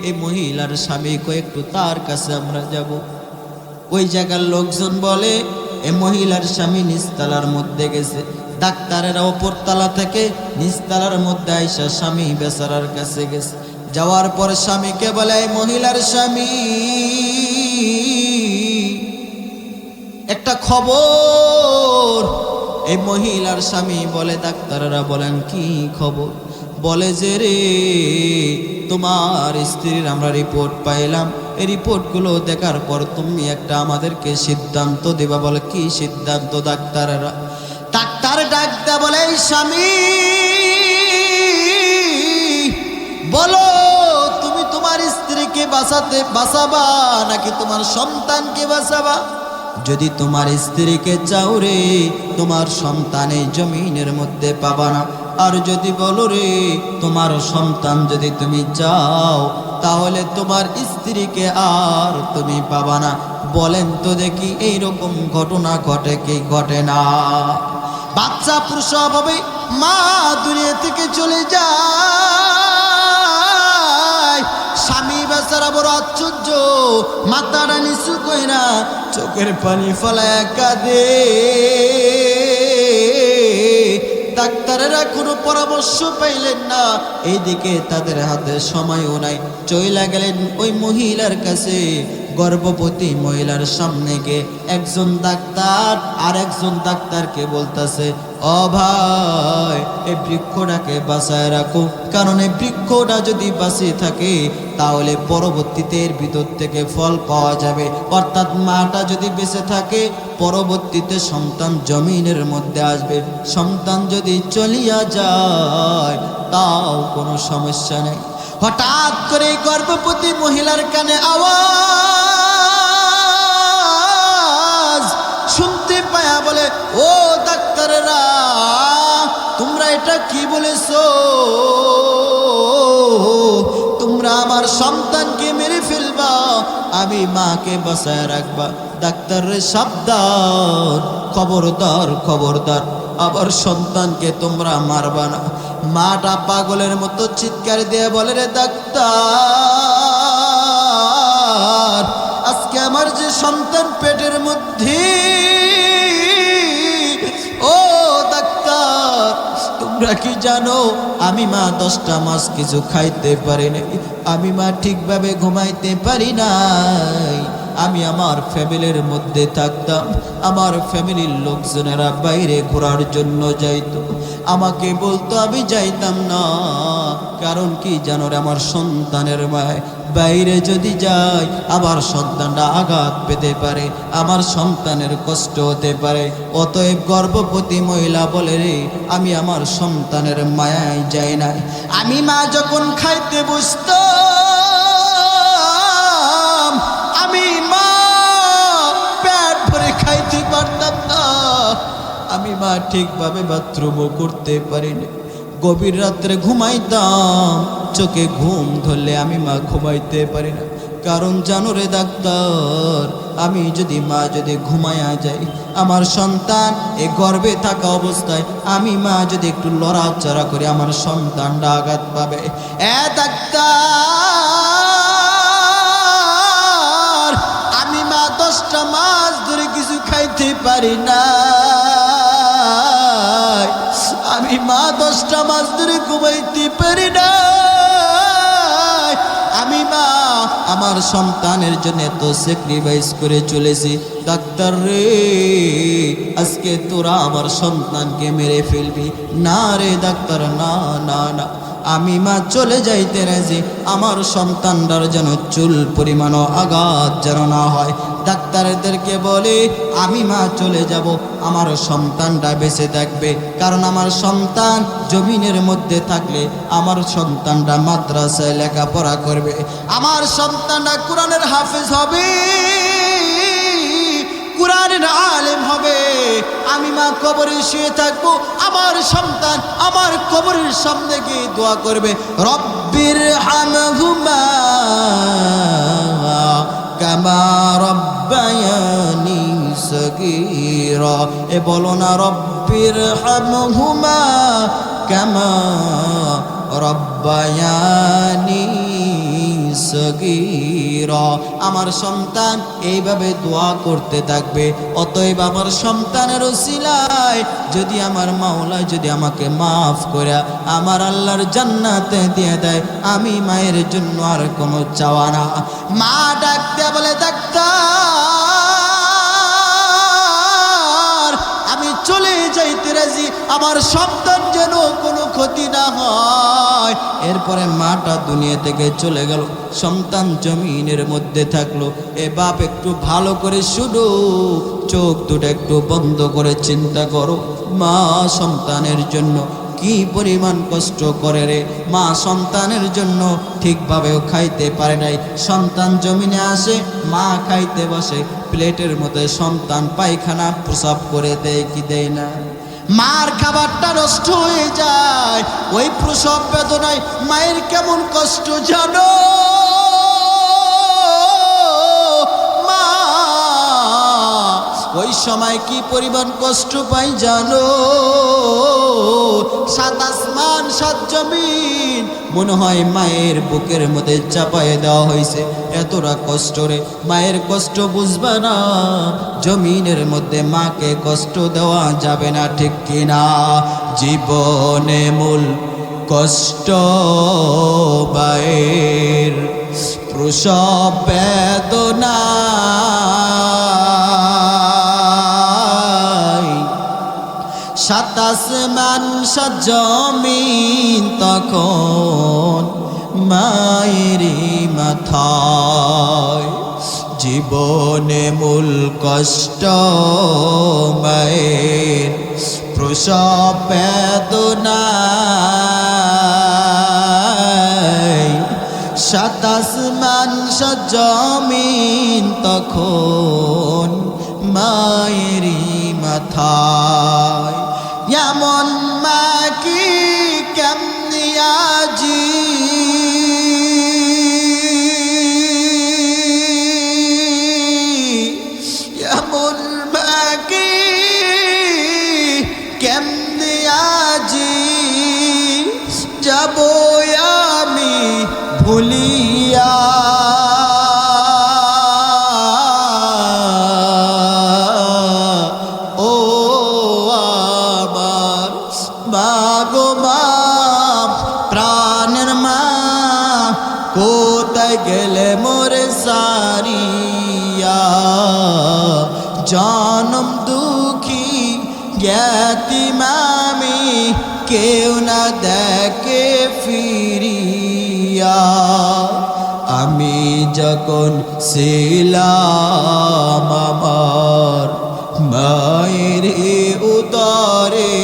এই মহিলার স্বামী একটু তার কাছে আমরা যাব। ওই জায়গার লোকজন বলে এই মহিলার স্বামী নিচতলার মধ্যে গেছে। ডাক্তারেরা ওপর তলা থেকে নিচতলার মধ্যে আইসা স্বামী বেচারার কাছে গেছে। যাওয়ার পর স্বামীকে বলে এই মহিলার স্বামী একটা খবর। এই মহিলার স্বামী বলে, ডাক্তারেরা বলেন কি খবর? বলে যে রে তোমার স্ত্রীর আমরা রিপোর্ট পাইলাম, এই রিপোর্টগুলো দেখার পর তুমি একটা আমাদেরকে সিদ্ধান্ত দেবা। বলে কি সিদ্ধান্ত? ডাক্তার ডাক দেয়া বলে, এই স্বামী বাঁচাবা নাকি তোমার সন্তানকে বাঁচাবা? যদি তোমার স্ত্রীকে চাও রে, তোমার সন্তান এই জমিনের মধ্যে পাবা না। আর যদি বলো রে তোমার সন্তান যদি তুমি চাও, তাহলে তোমার স্ত্রীকে আর তুমি পাবা না। বলেন তো দেখি এইরকম ঘটনা ঘটে কি ঘটে না? বাচ্চা প্রসব হবে, মা দুনিয়া থেকে চলে যায়, স্বামী বেচারা বড় আশ্চর্য, মাথাটা নিচু কইরা চোখের পানি ফেলায় কাঁদে। ডাক্তারেরা কোনো পরামর্শ পাইলেন না, এইদিকে তাদের হাতে সময়ও নাই। চইলা গেলেন ওই মহিলার কাছে। গর্ভবতী মহিলার সামনে গিয়ে একজন ডাক্তার আর একজন ডাক্তারকে বলতেছে, ও ভাই এই বৃক্ষটাকে বাঁচায় রাখো, কারণ এই বৃক্ষটা যদি বাঁচিয়ে থাকে তাহলে পরবর্তীতে এর ভিতর থেকে ফল পাওয়া যাবে। অর্থাৎ মাটা যদি বেঁচে থাকে পরবর্তীতে সন্তান জমিনের মধ্যে আসবে। সন্তান যদি চলিয়া যায় তাও কোনো সমস্যা নেই। হঠাৎ করে গর্ভবতী মহিলার কানে আওয়াজ শুনতে পায়া বলে, ও ডাক্তাররা তোমরা এটা কি বলেছো? তোমরা আমার সন্তানকে মেরে ফেলবা, আমি মাকে বাঁচায় রাখবা। ডাক্তারের সাবধান, খবরদার খবরদার, আবার সন্তানকে তোমরা মারবা না। মাটা পাগলের মতো চিৎকার দিয়ে বলে, রে ডাক্তার আজকে আমার যে সন্তান পেটের মধ্যে, ও ডাক্তার তোমরা কি জানো আমি মা 10টা মাস কিছু খাইতে পারি নাই, আমি মা ঠিকভাবে ঘুমাইতে পারি নাই। আমি আমার ফ্যামিলির মধ্যে থাকতাম, আমার ফ্যামিলির লোকজনেরা বাইরে ঘোরার জন্য যাইতো, আমাকে বলতো আমি যাইতাম না। কারণ কি জানো রে, আমার সন্তানের মায় বাইরে যদি যাই আমার সন্তানটা আঘাত পেতে পারে, আমার সন্তানের কষ্ট হতে পারে। অতএব গর্ভবতী মহিলা বলে, রে আমি আমার সন্তানের মায়ায় যাই নাই। আমি মা যখন খাইতে বসতাম, আমি মা পেট ভরে খাইতে পারতাম না, আমি মা ঠিকভাবে বাথরুমও করতে পারিনি। গভীর রাত্রে ঘুমাইতাম, চোখে ঘুম ধরলে আমি মা ঘুমাইতে পারি না। কারণ জানো রে ডাক্তার, আমি যদি মা যদি ঘুমায়া যাই, আমার সন্তান এ গর্ভে থাকা অবস্থায় আমি মা যদি একটু লড়াচড়া করি আমার সন্তানটা আঘাত পাবে। এ ডাক্তার আমি মা 10টা মাস ধরে কিছু খাইতে পারি না, আমি মা 10টা মাস ধরে ঘুমাইতে পারি না, আমি মা আমার সন্তানের জন্য তো স্যাক্রিফাইস করে চলেছি। ডাক্তার রে আজকে তোরা আমার সন্তানকে মেরে ফেলবি না রে ডাক্তার, না না না, আমি মা চলে যাইতে রাজি, আমার সন্তানটার যেন চুল পরিমাণও আঘাত যেন না হয়। ডাক্তারদেরকে বলে আমি মা চলে যাব, আমার সন্তানটা বেঁচে থাকবে, কারণ আমার সন্তান জমিনের মধ্যে থাকলে আমার সন্তানটা মাদ্রাসায় লেখাপড়া করবে, আমার সন্তানটা কোরআনের হাফেজ হবে, কোরআনের আলেম হবে। আমি মা কবরে শুয়ে থাকবো, আমার সন্তান আমার কবরের সামনে গিয়ে দোয়া করবে, রব্বির হামহুমা কামা রব্বায়ানি সগীরা। এ বলো না রব্বির হামহুমা কামা রব্বায়ানি সগীরা। আমার সন্তান এইভাবে দোয়া করতে থাকবে। অতএব আমার সন্তানের ওসিলায় যদি আমার মাওলা যদি আমাকে মাফ করে আমার আল্লাহর জান্নাতে দিয়ে দেয়, আমি মায়ের জন্য আর কোনো চাওয়া না। মা ডাক দিয়ে বলে, ডাক্তার আমি চলে যাইতে রাজি, আমার সন্তান যেন কোনো ক্ষতি না হয়। এরপরে মাটা দুনিয়া থেকে চলে গেল, সন্তান জমিনের মধ্যে থাকলো। এ বাপ একটু ভালো করে শুধু চোখ দুটো একটু বন্ধ করে চিন্তা করো, মা সন্তানের জন্য কি পরিমাণ কষ্ট করে রে। মা সন্তানের জন্য ঠিকভাবেও খাইতে পারে নাই। সন্তান জমিনে আসে, মা খাইতে বসে, প্লেটের মধ্যে সন্তান পায়খানা প্রসাব করে দেয় কি দেয় না? মার খাবারটা নষ্ট হয়ে যায়। ওই প্রসব বেদনায় মায়ের কেমন কষ্ট জানো? মা ওই সময় কি পরিমাণ কষ্ট পাই জানো? সাত আসমান সাত জমিন মনে হয় মায়ের বুকের মধ্যে চাপায়ে দেওয়া হয়েছে। এতটা কষ্ট রে। মায়ের কষ্ট বুঝবে না, জমিনের মধ্যে মাকে কষ্ট দেওয়া যাবে না, ঠিক কিনা? জীবনে মূল কষ্ট মায়ের, প্রসব বেদনা। সাত আসমান সাত জমিন তখন মায়েরই মাথায়। জীবনে মূল কষ্ট মায়ের, প্রসব বেদনা। সাত আসমান সাত জমিন তখন মায়েরই মাথায়। এমন মা কি কেমনি আজি, এমন মা কি কেমনি আজি যাব আমি ভুলিয়া। কোথায় গেলে মোরে সারিয়া? জনম দুঃখী জ্ঞাতিম আমি, কেউ না দেখে ফিরিয়া। আমি যখন ছিলাম আমার মায়ের উদরে,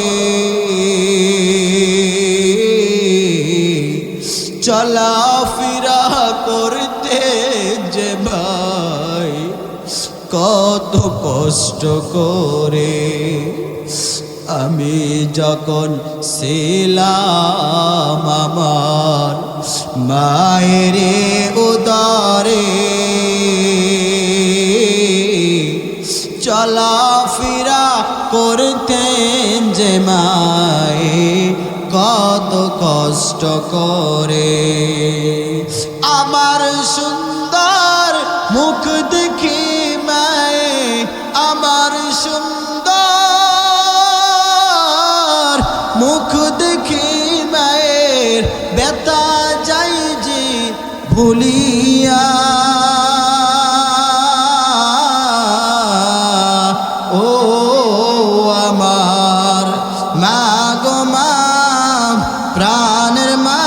চলাফেরা করতে যে ভাই কত কষ্ট করে। আমি যখন ছিলাম আমার মায়ের উদরে, চলাফেরা করতেন যে মায়ে কত কষ্ট করে। আমার সুন্দর মুখ দেখি মায়ে, আমার সুন্দর মুখ দেখি মায়ের ব্যথা যাই যে ভুলিয়া। ও আমার মা গো মা, প্রাণের মা,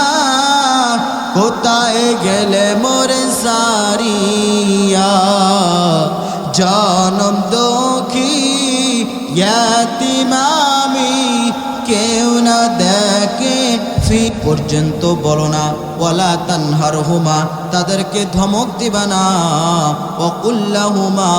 কোথায় গেলে মোরে সারিয়া? জনম দুঃখী ইয়াতিম আমি, কেউ না দেখে ফি পর্যন্ত বলো না। ওয়ালা তানহারহুমা, তাদেরকে ধমক দিবা না। ওয়াকুল লাহুমা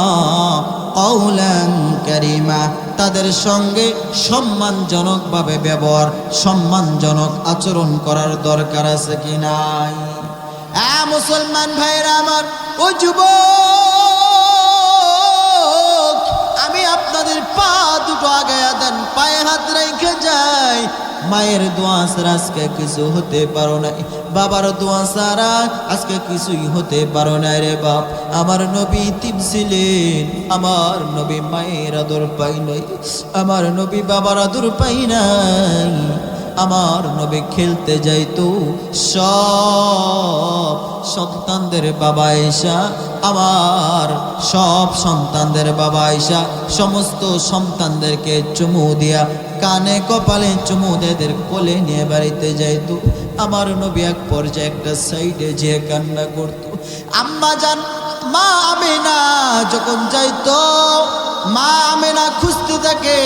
কওলান কারীমা, তাদের সঙ্গে সম্মানজনকভাবে ব্যবহার, সম্মানজনক আচরণ করার দরকার আছে কি নাই? মুসলমান ভাইরা আমার, ও যুবক, আমি আপনাদের পা দুটো আগায়া দেন, পায়ে হাত রেখে যাই। মায়ের দোয়া ছাড়া আজকে কিছু হতে পারো নাই, বাবার দোয়া ছাড়া আজকে কিছুই হতে পারো নাই রে বাপ। আমার নবী ইতিম ছিলেন, আমার নবী মায়ের আদর পাই নাই, আমার নবী বাবার আদর পাই নাই। আমার নবী খেলতে যাইতো, সব সন্তানদের বাবা ঈশা, আমার সব সন্তানদের বাবা ঈশা সমস্ত সন্তানদেরকে চুমু দিয়া, কানে কপালে চুমু দেদের কোলে নিয়ে বাড়িতে যাইতো। আমার নবী এক পর্যায়ে একটা সাইডে যে কান্না করতো। আম্মা জান মা আমিনা যখন যাইতো, মা আমেনা খুঁজতে থাকে,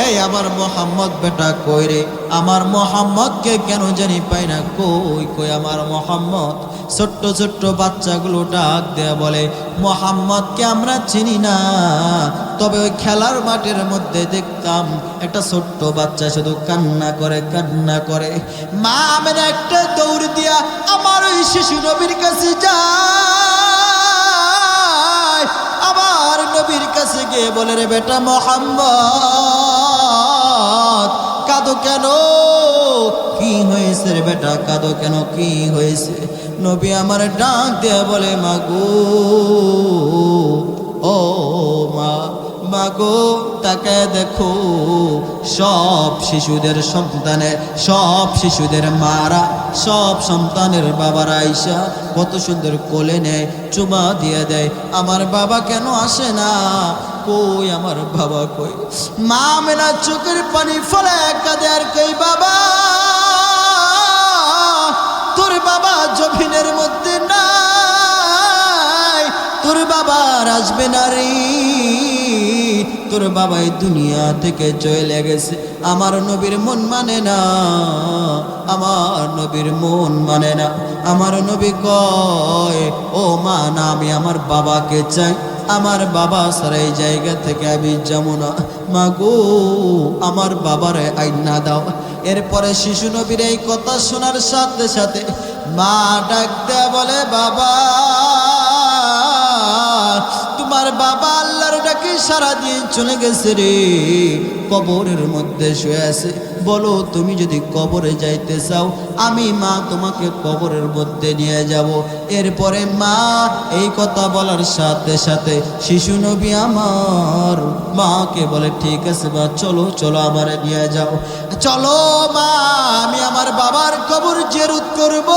এই আমার মোহাম্মদ বেটা কই রে, আমার মোহাম্মদকে কেন জানি পাই না, কই কই আমার মোহাম্মদ। ছোট্ট ছোট্ট বাচ্চাগুলো ডাক দেয়া বলে, মোহাম্মদকে আমরা চিনি না, তবে ওই খেলার মাঠের মধ্যে দেখতাম একটা ছোট্ট বাচ্চা শুধু কান্না করে কান্না করে। মা আমেনা একটা দৌড় দিয়া আমার ওই শিশু নবীর কাছে যায়, আমার নবীর কাছে গিয়ে বলে, রে বেটা মোহাম্মদ কাঁদো কেন, কি হয়েছে রে বেটা, কাঁদো কেন, কি হয়েছে? নবী আমার ডাক দেয়া বলে, মাগো ও মা, মাগো তাকে দেখো, সব শিশুদের সন্তানের, সব শিশুদের মারা, সব সন্তানের বাবারা আইসা কত সুন্দর কোলে নেয়, চুমা দিয়ে দেয়, আমার বাবা কেন আসে না, কই আমার বাবা কই? মা মেনা চোখের পানি ফলে কাঁদে আর কই, বাবা তোর বাবা জমিনের মধ্যে নাই, তোর বাবা আসবে না রে, তোর বাবাই দুনিয়া থেকে চলে গেছে। আমার নবীর মন মানে না, আমার নবীর মন মানে না। আমার নবী কয়, ও মা না, আমি আমার বাবাকে চাই, আমার বাবা ছাড়া এই জায়গা থেকে আমি যাবো না, মাগো আমার বাবারে আইনা দাও। এরপরে শিশু নবীর এই কথা শোনার সাথে সাথে মা ডাক দেয়া বলে, বাবা তোমার বাবা আল্লাহর ডাকে সারা দিন চলে গেছে রে, কবরের মধ্যে শুয়ে আছে, বলো তুমি যদি কবরে যাইতে চাও, আমি মা তোমাকে কবরের মধ্যে নিয়ে যাব। এরপরে মা এই কথা বলার সাথে সাথে শিশু নবী আমার মাকে বলে, ঠিক আছে মা, চলো চলো আমারে নিয়ে যাও, চলো মা আমি আমার বাবার কবর জিয়ারত করব।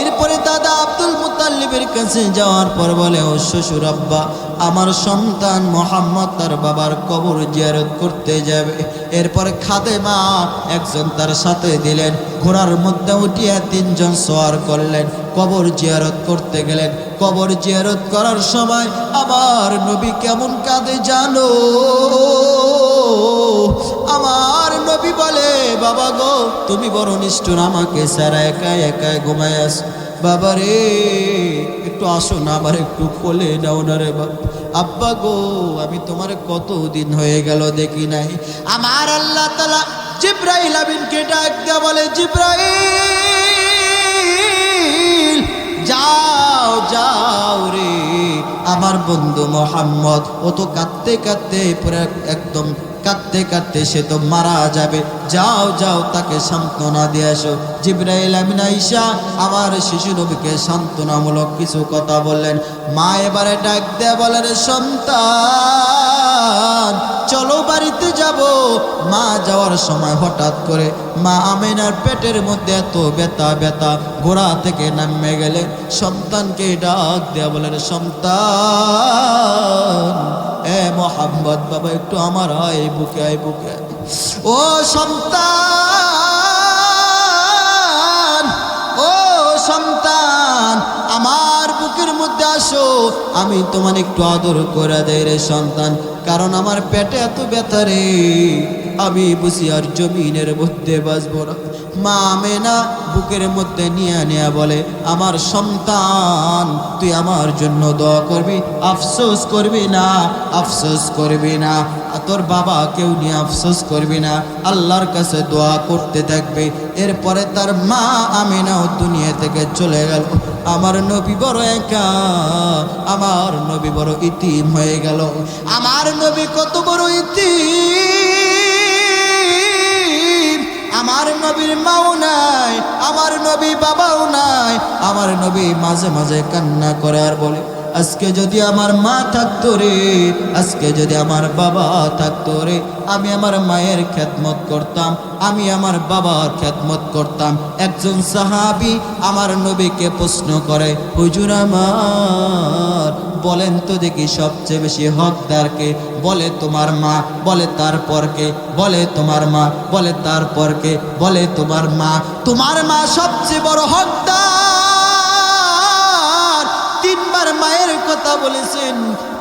এরপরে দাদা আব্দুল মুত্তালিবের কাছে যাওয়ার পর বলে, ও শ্বশুর আব্বা, আমার সন্তান মোহাম্মদ তার বাবার কবর জিয়ারত করতে যাবে। এরপরে খাদেমা একজন তার সাথে দিলেন, ঘোড়ার মধ্যে উঠিয়া তিনজন সওয়ার করলেন, কবর জিয়ারত করতে গেলেন। কবর জিয়ারত করার সময় আমার নবী কেমন কাঁদে জানো, আমার নবী বলে, বাবা গো তুমি বড় নিষ্ঠুর, আমাকে সারা একা একা ঘুমায় আস, বাবা রে একটু আসো না, আমার একটু কোলে নাও না রে বাবা, আব্বা গো আমি তোমার কতদিন হয়ে গেল দেখি নাই। আমার আল্লাহ তাআলা জিবরাইল আমিনকে ডাক দেয়া বলে, জিবরাইল যাও যাও রে, আমার বন্ধু মোহাম্মদ ও তো কাঁদতে কাঁদতে পুরো একদম কাঁদতে কাঁদতে সে তো মারা যাবে, যাও যাও তাকে সান্ত্বনা দিয়ে আসো। জিবরাইল আমিন আইসা আমার শিশু নবীকে সান্ত্বনামূলক কিছু কথা বললেন। মা এবারে ডাক দেয়া বলেন, সন্তান চলো বাড়িতে যাব। মা যাওয়ার সময় হঠাৎ করে মা আমিনার পেটের মধ্যে এত ব্যথা ব্যথা, ঘোড়া থেকে নামে গেলেন, সন্তানকে ডাক দেয়া বলেন, সন্তান এ মোহাম্মদ বাবা একটু আমার আয় বুকে, আয় বুকে, ও সন্তান, ও সন্তান আমার বুকের মধ্যে আসো, আমি তোমার একটু আদর করে দেই রে সন্তান, কারণ আমার পেটে এত ব্যথা রে, আমি বুঝি আর জমিনের মধ্যে বাঁচবো না। মা আমেনা বুকের মধ্যে নিয়ে বলে, আমার সন্তান তুই আমার জন্য দোয়া করবি, আফসোস করবি না, আফসোস করবি না, তোর বাবা কেউ নিয়ে আফসোস করবি না, আল্লাহর কাছে দোয়া করতে থাকবে। এরপরে তার মা আমেনাও দুনিয়া থেকে চলে গেল। আমার নবী বড় একা, আমার নবী বড় ইতিম হয়ে গেল। আমার নবী কত বড় ইতিম, আমার নবীর মাও নাই, আমার নবী বাবাও নাই। আমার নবী মাঝে মাঝে কান্না করে আর বলে, আজকে যদি আমার মা থাকতো রে, আজকে যদি আমার বাবা থাকতো রে, আমি আমার মায়ের খেদমত করতাম, আমি আমার বাবার খেদমত করতাম। একজন সাহাবী আমার নবীকে প্রশ্ন করে, হুজুর আমার বলেন তো দেখি সবচেয়ে বেশি হকদারকে? বলে তোমার মা। বলে তারপর কে? বলে তোমার মা। বলে তারপর কে? বলে তোমার মা। তোমার মা সবচেয়ে বড় হকদার। তিনবার মায়ের কথা বলেছেন,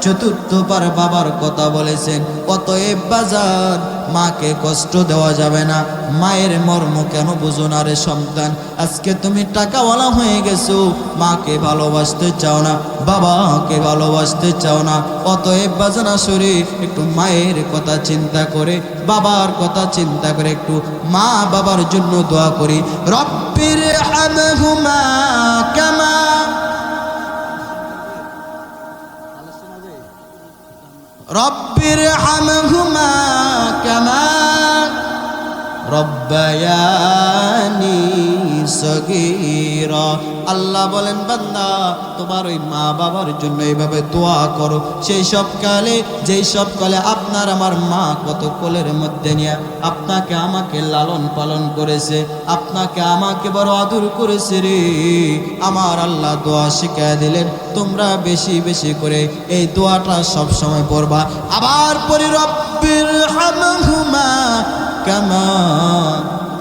চতুর্থবার বাবার কথা বলেছেন। অতএব বাজার, মাকে কষ্ট দেওয়া যাবে না। মায়ের মর্ম কেন বুঝো না রে সন্তান? আজকে তুমি টাকাওয়ালা হয়ে গেছো, মাকে ভালোবাসতে চাও না, বাবাকে ভালোবাসতে চাও না। অতএব বাজান আসরে একটু মায়ের কথা চিন্তা করে, বাবার কথা চিন্তা করে একটু মা বাবার জন্য দোয়া করি। রব্বির হামহুমা কামা রব্বির হামহুমা কামা রব্বায়ানি সগীরা। আল্লাহ বলেন বান্দা, তোমার ওই মা বাবার জন্য এইভাবে দোয়া করো। সেই সব কালে, যেই সব কালে আপনার আমার মা কত কোলের মধ্যে নিয়ে আপনাকে আমাকে লালন পালন করেছে, আপনাকে আমাকে বড় আদর করেছে রে। আমার আল্লাহ দোয়া শিখিয়ে দিলেন, তোমরা বেশি বেশি করে এই দোয়াটা সব সময় পড়বা। আবার পড়ি রব্বির হামহুমা কামা।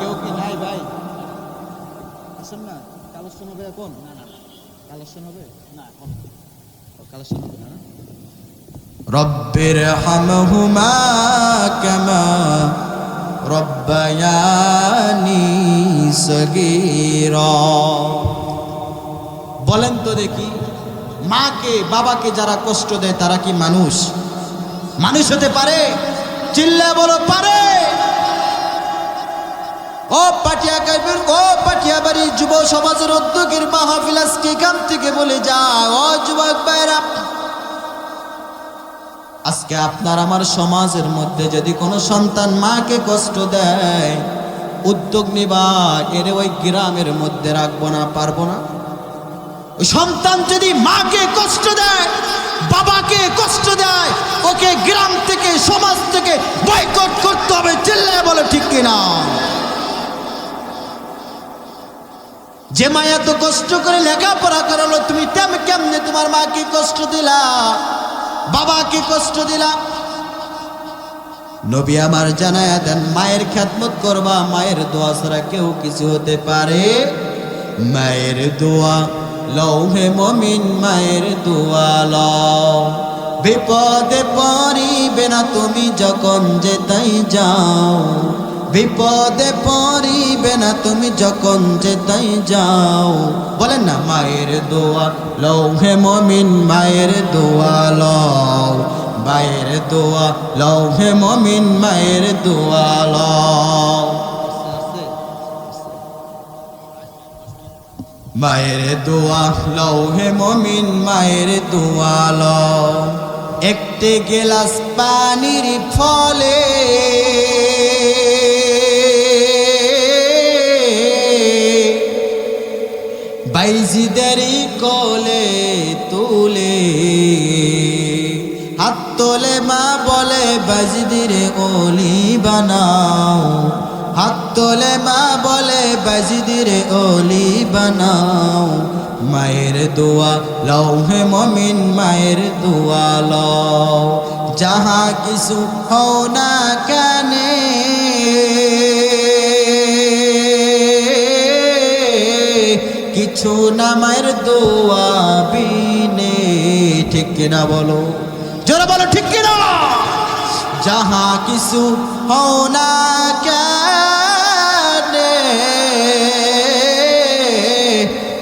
কেউ কি নাই ভাই? আসেন না, কালেকশন হবে এখন? না না, কালেকশন হবে না এখন, কালেকশন হবে না। রব্বির হামহুমা কামা রব্বায়ানি সগীরা। বলেন তো দেখি, মাকে বাবাকে যারা কষ্ট দেয় তারা কি মানুষ? মানুষ হতে পারে? চিল্লা বলো পারে? ও পাটিয়াকাইবের, ও পাটিয়াবাড়ি যুব সমাজের উদ্যোগের মাহফিল আজকে এখান থেকে বলে যায়, ও যুবক ভাইরা, আজকে আপনার আমার সমাজের মধ্যে যদি কোনো সন্তান মাকে কষ্ট দেয়, উদ্যোগ নিবা, এর ওই গ্রামের মধ্যে রাখবো না, পারবো না। ওই সন্তান যদি মাকে কষ্ট দেয়, বাবাকে কষ্ট দেয়, ওকে গ্রাম থেকে, সমাজ থেকে বয়কট করতে হবে। চিল্লায় বলো ঠিক কিনা? যে মায়া তো কষ্ট করে লেখাপড়া করালো, তুমি কেমনে তোমার মাকে কষ্ট দিলা, বাবাকে কষ্ট দিলা? নবী আমার জানায়া দেন, মায়ের খেদমত করবা, মায়ের দোয়া ছাড়া কেউ কিছু হতে পারে? মায়ের দোয়া লও হে মুমিন, মায়ের দোয়া লও। বিপদে পড়িবে না তুমি যখন যেতাই যাও, বিপদে পড়িবে না তুমি যখন যেতাই যাও। বলেন না, মায়ের দোয়া লও হে মুমিন, মায়ের দোয়া লও, মায়ের দোয়া লও হে মুমিন, মায়ের দোয়া লও। মায়ের দোয়া লও হে মুমিন, মায়ের দোয়া লও। একটি গিলাস পানির ফলে বাইজিদেরই কোলে তুলে, হাত তোলে মা বলে বাইজিদিরে ওলি বানাও, হাত তোলে মা বলে বাইজিদিরে ওলি বানাও। মায়ের দোয়া লও হে মুমিন, মায়ের দোয়া লও। যাহা কিছু হও না কানে, কিছু না মায়ের দোয়া বিনে। ঠিক কিনা বলো? জোরে বলো ঠিক কিনা? যাহা কিছু হও না কানে,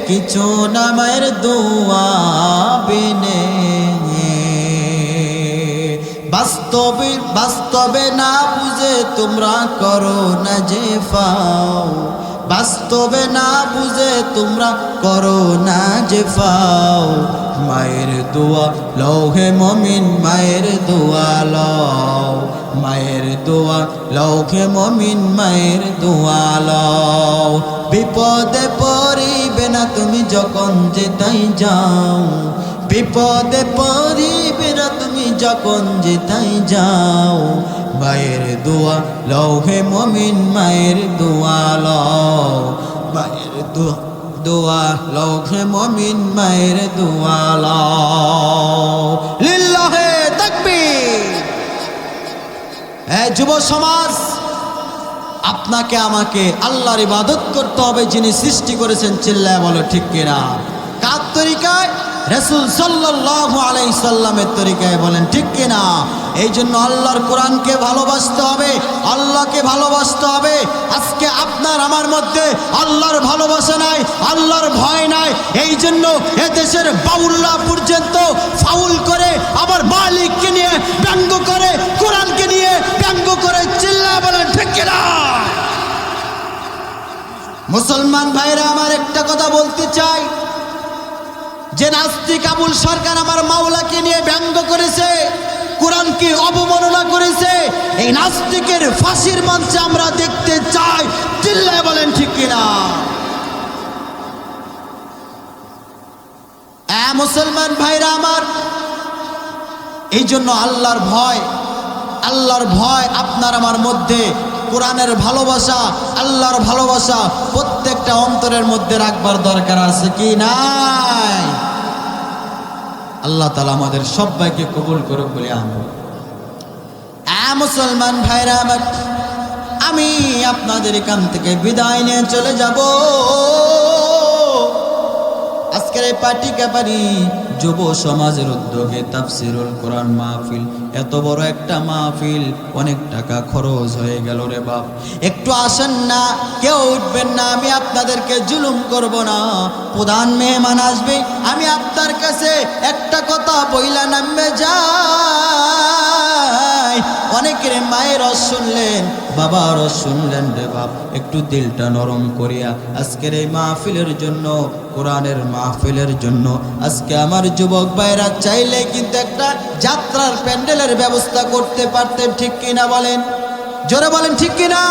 কিছু না মায়ের দোয়া বিনে। বাস্তবে বাস্তবে না বুঝে তোমরা করো না যে ফাও, বাস্তবে না বুঝে তোমরা করো না যে ফাও। মায়ের দোয়া লও হে মুমিন, মায়ের দোয়া লও, মায়ের দোয়া লও হে মুমিন, মায়ের দোয়া লও। বিপদে পড়িবে না তুমি যখন যেতাই যাও, বিপদে পড়িবে না তুমি যখন যেতাই যাও। মায়ের দোয়া লও হে মুমিন, মায়ের দোয়া লও, মায়ের দোয়া লও হে মুমিন, মায়ের দোয়া লও। লিল্লাহে তাকবীর। যুব সমাজ, আপনাকে আমাকে আল্লাহর ইবাদত করতে হবে যিনি সৃষ্টি করেছেন। চিল্লায় বলো ঠিক কিনা? কার তরিকায়? রাসূল সাল্লাল্লাহু আলাইহি সাল্লামের তরিকায়, বলেন ঠিক কিনা? এই জন্য আল্লাহর কোরআনকে ভালোবাসতে হবে, আল্লাহকে ভালোবাসতে হবে। আজকে আপনার আমার মধ্যে আল্লাহর ভালোবাসা নাই, আল্লাহর ভয় নাই। এই জন্য এদেশের বাউল্লা পর্যন্ত ফাউল করে আবার মালিককে নিয়ে ব্যঙ্গ করে, কোরআনকে নিয়ে ব্যঙ্গ করে, চিল্লায় বলেন ঠিক কিনা? মুসলমান ভাইরা আমার একটা কথা বলতে চাই, যে নাস্তিক আবুল সরকার আমার মাওলাকে নিয়ে ব্যঙ্গ করেছে, কোরআনকে অবমাননা করেছে, এই নাস্তিকের ফাঁসির মঞ্চে আমরা দেখতে চাই, চিল্লায় বলেন ঠিক কিনা? মুসলমান ভাইরা আমার, এই জন্য আল্লাহর ভয়, আল্লাহর ভয় আপনার আমার মধ্যে, কোরআনের ভালোবাসা, আল্লাহর ভালোবাসা প্রত্যেকটা অন্তরের মধ্যে রাখবার দরকার আছে কি নাই? আল্লাহ তাআলা আমাদের সবাইকে কবুল করুক বলে আমিন। মুসলমান ভাইরা আমার, আমি আপনাদের এখান থেকে বিদায় নিয়ে চলে যাব। আজকের এই পার্টি ক্যাপারি যুব সমাজের উদ্যোগে তাফসিরুল কোরআন মাহফিল, এত বড় একটা মাহফিল, অনেক টাকা খরচ হয়ে গেল রে বাপ। একটু আসেন না, কেউ উঠবেন না, আমি আপনাদেরকে জুলুম করব না। প্রধান মেহমান আসবে, আমি আপনার কাছে একটা কথা বইলা নামবে যাই। অনেকের মায়ের রস শুনলেন, বাবার রস শুনলেন রে বাপ, একটু দিলটা নরম করিয়া আজকের এই মাহফিলের জন্য, কোরআনের মাহফিলের জন্য আজকে আমার যুবক ভাইরা চাইলে কিন্তু একটা যাত্রার প্যান্ডেলের ব্যবস্থা করতে পারতেন, ঠিক কিনা বলেন? জোরে বলেন ঠিক কিনা?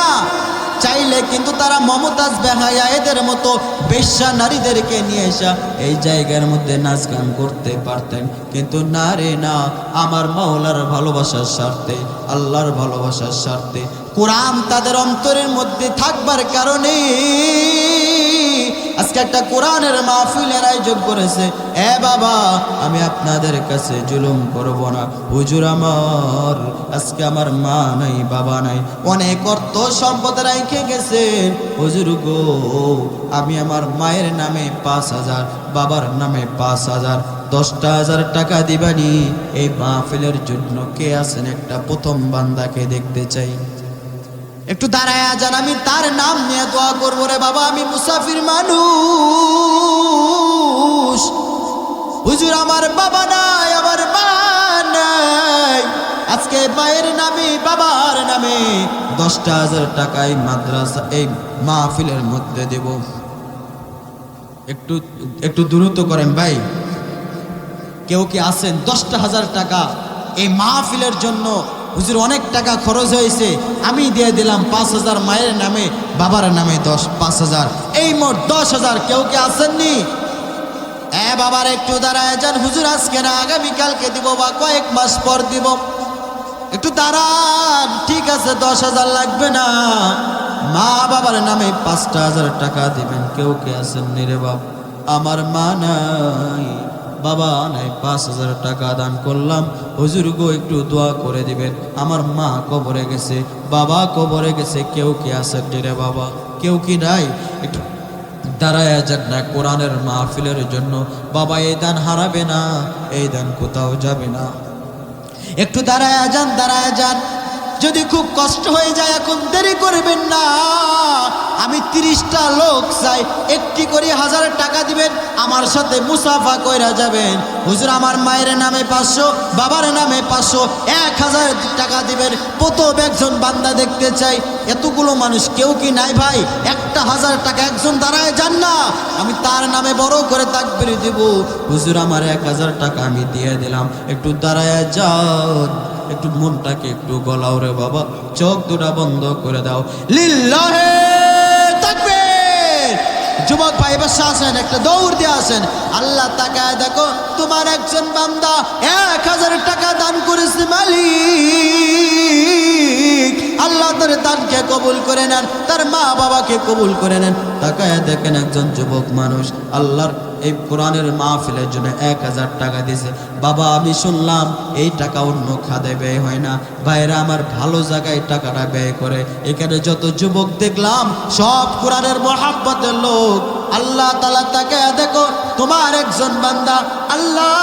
চাইলে কিন্তু তারা মমতাজ বেহায়া এদের মতো বেশ্যা নারীদেরকে নিয়ে এসে এই জায়গার মধ্যে নাচ গান করতে পারতেন, কিন্তু না রে না। আমার মাওলার ভালোবাসার স্বার্থে, আল্লাহর ভালোবাসার স্বার্থে, কোরআন তাদের অন্তরের মধ্যে থাকবার কারণে আজকে একটা কোরআনের মাহফিলের আয়োজন করেছে। বাবা, আমি আপনাদের কাছে জুলুম করব না। হুজুর আমার আজকে আমার মা নাই, বাবা নাই, অনেক অর্থ সম্পদ রেখে গেছে। হুজুর গো, আমি আমার মায়ের নামে 5,000, বাবার নামে 5,000, 10,000 টাকা দিবানি। এই মাহফিলের জন্য কে আছেন? একটা প্রথম বান্দাকে দেখতে চাই। একটু দাঁড়ায় যান, আমি তার নাম নিয়ে দোয়া করবো রে বাবা। আমি মুসাফির মানুষ। হুজুর আমার বাবা নাই, আমার মা নাই, আজকে মায়ের নামে, বাবার নামে 10,000 টাকা এই মাদ্রাসা, এই মাহফিলের মধ্যে দেব। একটু দ্রুত করেন ভাই। কেউ কি আছেন? 10,000 টাকা এই মাহফিলের জন্য। হুজুর অনেক টাকা খরচ হয়েছে, আমি দিয়ে দিলাম 5,000 মায়ের নামে, বাবার নামে 5,000, এই মোট 10,000। কেউ কি আসেননি? বাবার একটু দাঁড়ায় যান। হুজুর আজকে না, আগামীকালকে দিব বা কয়েক মাস পর দিব। একটু দাঁড়ান। ঠিক আছে, 10,000 লাগবে না, মা বাবার নামে 5,000 টাকা দিবেন। কেউ কি আসেননি রে বাপ? আমার মা নাই, বাবা নাই, 5,000 টাকা দান করলাম। হুজুর গো, একটু দোয়া করে দিবেন। আমার মা কবরে গেছে, বাবা কবরে গেছে। কেউ কি আছে রে বাবা? কেউ কি নাই? একটু দাঁড়ায় যাক না কোরআনের মাহফিলের জন্য। বাবা, এই দান হারাবে না, এই দান কোথাও যাবে না। একটু দাঁড়ায় যান, দাঁড়ায় যান। যদি খুব কষ্ট হয়ে যায়, এখন দেরি করবেন না। আমি 30টা লোক চাই, একটি করে 1000 টাকা দিবেন, আমার সাথে মুসাফা কইরা যাবেন। হুজুর আমার মায়ের নামে 500, বাবার নামে 500, 1000 টাকা দিবেন। প্রথম একজন বান্দা দেখতে চাই। এতগুলো মানুষ কেউ কি নাই ভাই? 1000 টাকা। একজন দাঁড়ায় যান না, আমি তার নামে বড় করে তাকবীর দিব। হুজুর আমার 1000 টাকা আমি দিয়ে দিলাম। একটু দাঁড়ায় যান, একটু মনটাকে একটু গলাও রে বাবা, চোখ দুটা বন্ধ করে দাও। লিল্লাহে তাকবীর। যুবক ভাই বসে আছেন, একটা দৌড় দিয়ে আসেন। আল্লাহ তাকায় দেখো, তোমার একজন বান্দা 1000 টাকা দান করেছে মালিক। আল্লাহ তার দানকে কবুল করে নেন, তার মা বাবাকে কবুল করে নেন। তাকায় দেখেন একজন যুবক মানুষ আল্লাহর এই কোরআনের মাহফিলের জন্য 1000 টাকা দিয়েছে। বাবা, আমি শুনলাম এই টাকা অন্য খাতে ব্যয় হয় না। ভাইরা আমার ভালো জায়গায় টাকাটা ব্যয় করে। এখানে যত যুবক দেখলাম সব কোরআনের মহাব্বতের লোক। আল্লাহ তাআলা তাকে দেখো, তোমার একজন বান্দা আল্লাহ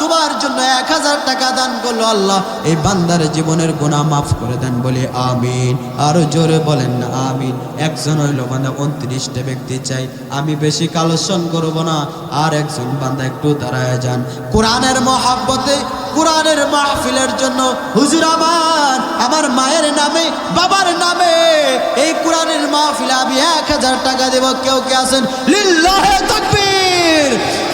তোমার জন্য 1000 টাকা দান করলো, আল্লাহ এই বান্দার জীবনের গুনাহ মাফ করে দেন, বলি আমিন। আরো জোরে বলেন না আমিন। একজন হইল বান্দা, 29টা ব্যক্তি চাই, আমি বেশি কালেকশন করব না। আর একজন বান্দা একটু দাঁড়ায় যান, কোরআনের মহব্বতে কোরআনের মাহফিলের জন্য হুজুর আমার মায়ের নামে বাবার নামে এই কোরআনের মাহফিলে আমি 1000 টাকা দেব। কেউ কে আছেন? লিল্লাহে তাকবীর,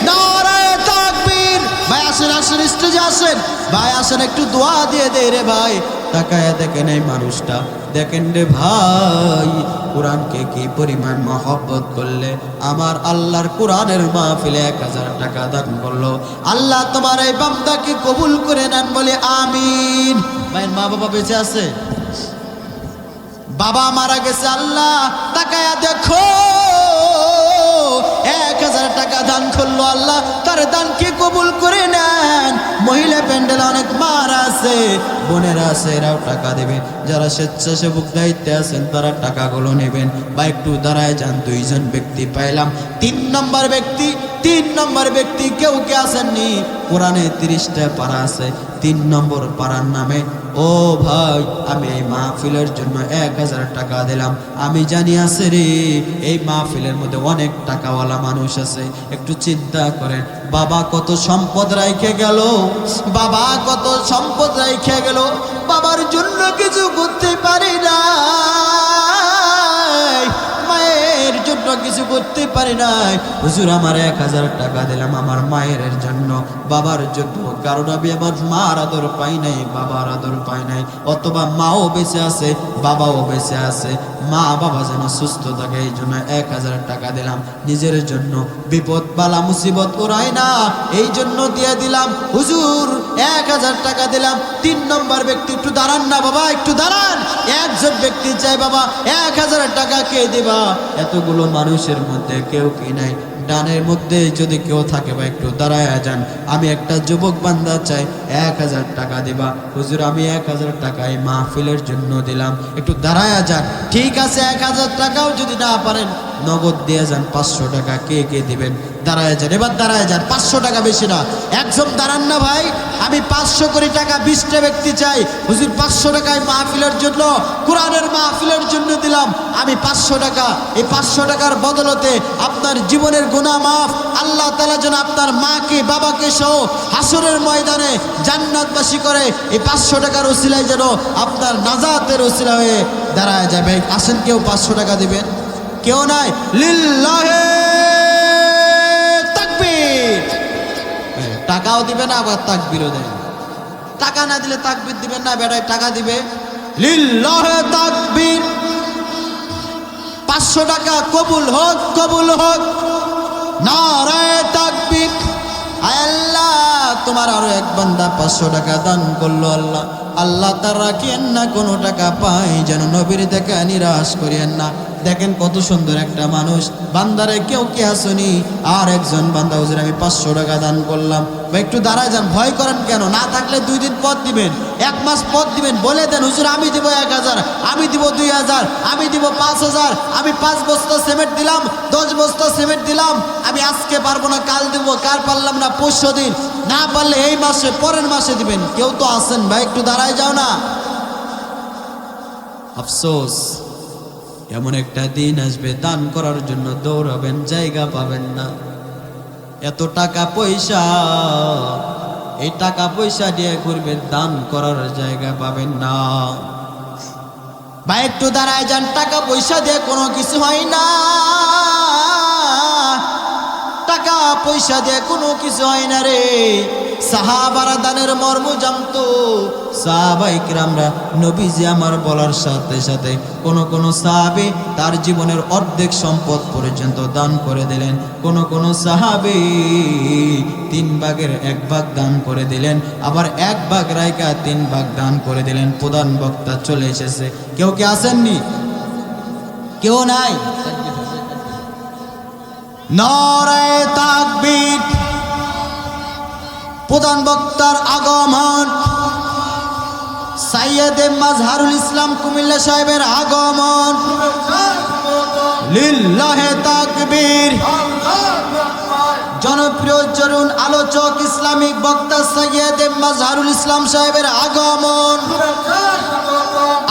নারায়ে তাকবীর। ভাই আসেন, আসেন স্টেজে আসেন, ভাই আসেন, একটু দোয়া দিয়ে দে রে ভাই। তাকায় দেখেন এই মানুষটা, দেখেন রে ভাই কোরআনকে কি পরিমাণ মহব্বত করলে আমার আল্লাহর কোরআনের মাহফিলে 1000 টাকা দান করলো। আল্লাহ তোমার এই বান্দাকে কবুল করে নেন, বলে আমিন। ভাইয়ের মা বাবা বেঁচে আছে? বাবা মারা গেছে, আল্লাহ তাকায়া দেখো 1000 টাকা দান করলো, আল্লাহ তার দানকে কবুল করে নেন। মহিলা প্যান্ডেল অনেক মারা আছে, বোনেরা আছে, এরাও টাকা দেবে। যারা স্বেচ্ছাসেবক দায়িত্বে আছেন তারা টাকাগুলো নেবেন। বা একটু দাঁড়ায় যান, 2 জন ব্যক্তি পাইলাম। 3 নম্বর ব্যক্তি কেউ কে আসেননি? কোরআনে 30টা পারা আছে, 3 নম্বর পারার নামে ও ভাই আমি এই মাহফিলের জন্য 1000 টাকা দিলাম। আমি জানি আছে রে এই মাহফিলের মধ্যে অনেক টাকাওয়ালা মানুষ আছে। একটু চিন্তা করেন, বাবা কত সম্পদ রাইখে গেল, বাবা কত সম্পদ রাইখে গেল, বাবার জন্য কিছু করতে পারি না, মায়ের জন্য কিছু করতে পারি নাই। হুজুর আমার 1000 টাকা দিলাম আমার মায়ের জন্য, বাবার জন্য, কারণ আমি আমার মার আদর পাই নাই, বাবার আদর পাই নাই। অথবা মাও বেঁচে আছে, বাবাও বেঁচে আছে, মা বাবা যেন সুস্থ থাকে, এই জন্য 1000 টাকা দিলাম। নিজের জন্য বিপদ বালা মুসিবত ওরাই না, এই জন্য দিয়ে দিলাম। হুজুর 1000 টাকা দিলাম। 3 নম্বর ব্যক্তি, একটু দাঁড়ান না বাবা, একটু দাঁড়ান। একজন ব্যক্তি চাই বাবা 1000 টাকা কে দিবা? এতগুলো মানুষের মধ্যে কেউ কি নাই? ডানের মধ্যে যদি কেউ থাকে বা একটু দাঁড়ায় যান। আমি একটা যুবক বান্দা চাই 1000 টাকা দিবা। হুজুর আমি 1000 টাকা এই মাহফিলের জন্য দিলাম, একটু দাঁড়ায় যান। ঠিক আছে, 1000 টাকাও যদি না পারেন নগদ দিয়ে যান। 500 টাকা কে কে দিবেন? দাঁড়ায় যান, এবার দাঁড়ায় যান। 500 টাকা বেশি না, একজন দাঁড়ান না ভাই। আমি 500 কোটি টাকা 20টা ব্যক্তি চাই। হুজুর 500 টাকায় মাহফিলের জন্য, কোরআনের মাহফিলের জন্য দিলাম আমি 500 টাকা। এই 500 টাকার বদলতে আপনার জীবনের গুনাহ মাফ, আল্লাহ তাআলা যেন আপনার মাকে বাবাকে সহ হাসরের ময়দানে জান্নাতবাসী করে। এই 500 টাকার ওসিলায় যেন আপনার নাজাতের ওসিলা হয়ে দাঁড়ায় যাবে। আসেন, কেউ 500 টাকা দিবেন? কেউ নাই? লিল্লাহে তাকবীর। টাকাও দিবে না আবার তাকবীরও দেয়। টাকা না দিলে তাকবীর দিবেন না, বেটায় টাকা দিবে। লিল্লাহে তাকবীর। 500 টাকা কবুল হোক, কবুল হোক, নারায়ে তাকবীর। আল্লাহ তোমার আরো এক বান্দা 500 টাকা দান করলো, আল্লাহ আল্লাহ তার রাখিয়েন না, কোনো টাকা পাই যেন নবীর দেখে নিরাশ করিয়েন না। দেখেন কত সুন্দর একটা মানুষ, বান্দারে কেউ কে আসনি। আর একজন বান্দা, হুজুর আমি 500 টাকা দান করলাম। বা একটু দাঁড়ায় যান, ভয় করেন কেন? না থাকলে 2 দিন পর দিবেন, 1 মাস পর দিবেন। বলে দেন হুজুর আমি দিব 1000, আমি দিব 2000, আমি দিব 5000, আমি 5 বস্তা সিমেন্ট দিলাম, 10 বস্তা সিমেন্ট দিলাম। আমি আজকে পারবো না, কাল দিব, কাল পারলাম না 500 দিন, না পারলে এই মাসে পরের মাসে দিবেন। কেউ তো আসেন ভাই, একটু দাঁড়ায় যাও না। আফসোস, এমন একটা দিন আসবে দান করার জন্য দৌড়াবেন, জায়গা পাবেন না। এত টাকা পয়সা, এই টাকা পয়সা দিয়ে করবেন, দান করার জায়গা পাবেন না। ভাই একটু দাঁড়ায় যান, টাকা পয়সা দিয়ে কোনো কিছু হয় না, টাকা পয়সা দিয়ে কোনো কিছু হয় না রে। সাহাবারা দানের মর্ম জানতো, সাহাবায়ে কিরামরা নবীজি আমার বলার সাথে সাথে কোন সাহাবী তার জীবনের অর্ধেক সম্পদ পর্যন্ত দান করে দিলেন। কোন সাহাবী 3 ভাগের 1 ভাগ দান করে দিলেন, আবার 1 ভাগ রাইকা 3 ভাগ দান করে দিলেন। প্রধান বক্তা চলে এসেছে, কেউ কি আসেননি? কেউ নাই? নারায়ে তাকবীর। প্রধান বক্তার আগমন, সাইয়েদে মাজহারুল ইসলাম কুমিল্লা সাহেবের আগমন। লিল্লাহে তাকবীর। তাকবীর। জনপ্রিয় তরুণ আলোচক ইসলামিক বক্তা সৈয়দ মাজহারুল ইসলাম সাহেবের আগমন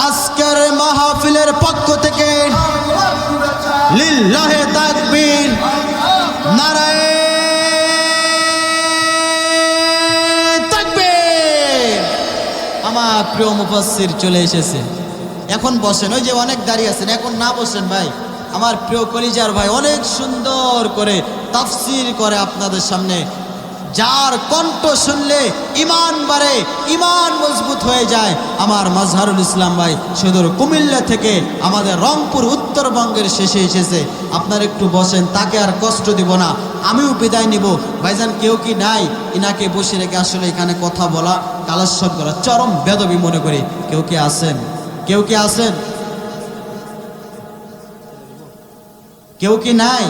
আজকের মাহফিলের পক্ষ থেকে লিল্লাহে তাকবীর, নারায়ে তাকবীর। আমার প্রিয় মুফাসসির চলে এসেছে, এখন বসেন। ওই যে অনেক দাঁড়িয়ে আছেন, এখন না বসেন ভাই। আমার প্রিয় কলিজার ভাই অনেক সুন্দর করে তাফসীর করে আপনাদের সামনে, যার কণ্ঠ শুনলে ইমান বাড়ে, ইমান মজবুত হয়ে যায়। আমার মাজহারুল ইসলাম ভাই সুদূর কুমিল্লা থেকে আমাদের রংপুর উত্তরবঙ্গের শেষে এসেছে। আপনারা একটু বসেন, তাকে আর কষ্ট দিব না, আমিও বিদায় নিব। ভাইজান কেউ কি নাই? ইনাকে বসে রেখে আসলে এখানে কথা বলা, কালেকশন করা চরম বেদবি মনে করি। কেউ কি আছেন? কেউ কি আছেন? কেউ কি নাই?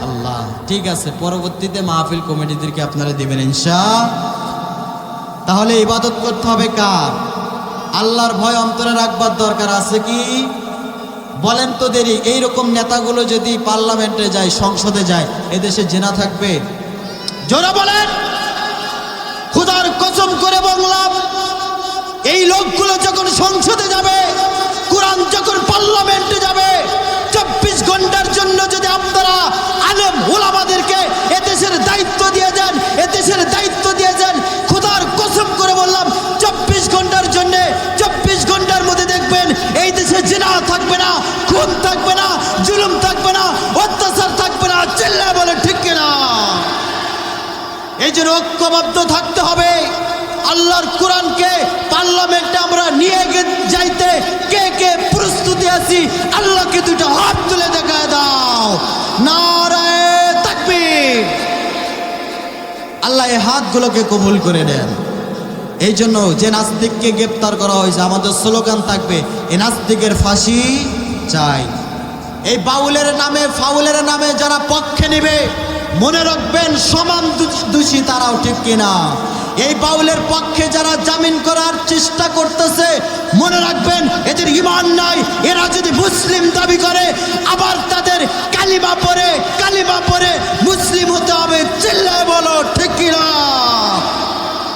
আল্লাহ, ঠিক আছে, পরবর্তীতে মাহফিল কমিটিদেরকে আপনারা দিবেন ইনশাআল্লাহ। তাহলে ইবাদত করতে হবে কার? আল্লাহর ভয় অন্তরে রাখবার দরকার আছে কি? বলেন তো দেরি। এইরকম নেতাগুলো যদি পার্লামেন্টে যায়, সংসদে যায়, এদেশে জেনা থাকবে? জোরে বলেন। খোদার কসম করে বললাম, এই লোকগুলো যখন সংসদে যাবে, কোরআন যখন পার্লামেন্টে যাবে, 24 ঘন্টার জন্য যদি আপনারা আলেম ওলামাদেরকে এদেশের দায়িত্ব দিয়ে দেন, এদেশের দায়িত্ব দিয়ে দেন, খোদার কসম করে বললাম 24 ঘন্টার জন্য, 24 ঘন্টার মধ্যে দেখবেন এই দেশে জিনা থাকবে না, খুন থাকবে না, জুলুম থাকবে না, অত্যাচার থাকবে না। চিল্লায় বলে ঠিক কিনা? এই জন্য ঐক্যবদ্ধ থাকতে হবে। আল্লাহর কোরআনকে পার্লামেন্টে আমরা নিয়ে যাইতে কে কে প্রস্তুতি আছি? আল্লাহকে দুটো হাত তুলে দেখায় দাও, নারায়ে তাকবীর। আল্লাহ এই হাতগুলোকে কবুল করে নেন। এই জন্য যে নাস্তিককে গ্রেপ্তার করা হয়েছে, আমাদের স্লোগান থাকবে, এই নাস্তিকের ফাঁসি চাই। এই বাউলের নামে, ফাউলের নামে যারা পক্ষে নেবে, মনে রাখবেন সমান দোষী তারাও, ঠিক কিনা? এই বাউলের পক্ষে যারা জামিন করার চেষ্টা করতেছে, মনে রাখবেন এদের ঈমান নাই। এরা যদি মুসলিম দাবি করে, আবার তাদের কালিমা পড়ে মুসলিম হতে হবে। চিল্লায় বলো ঠিক কিনা?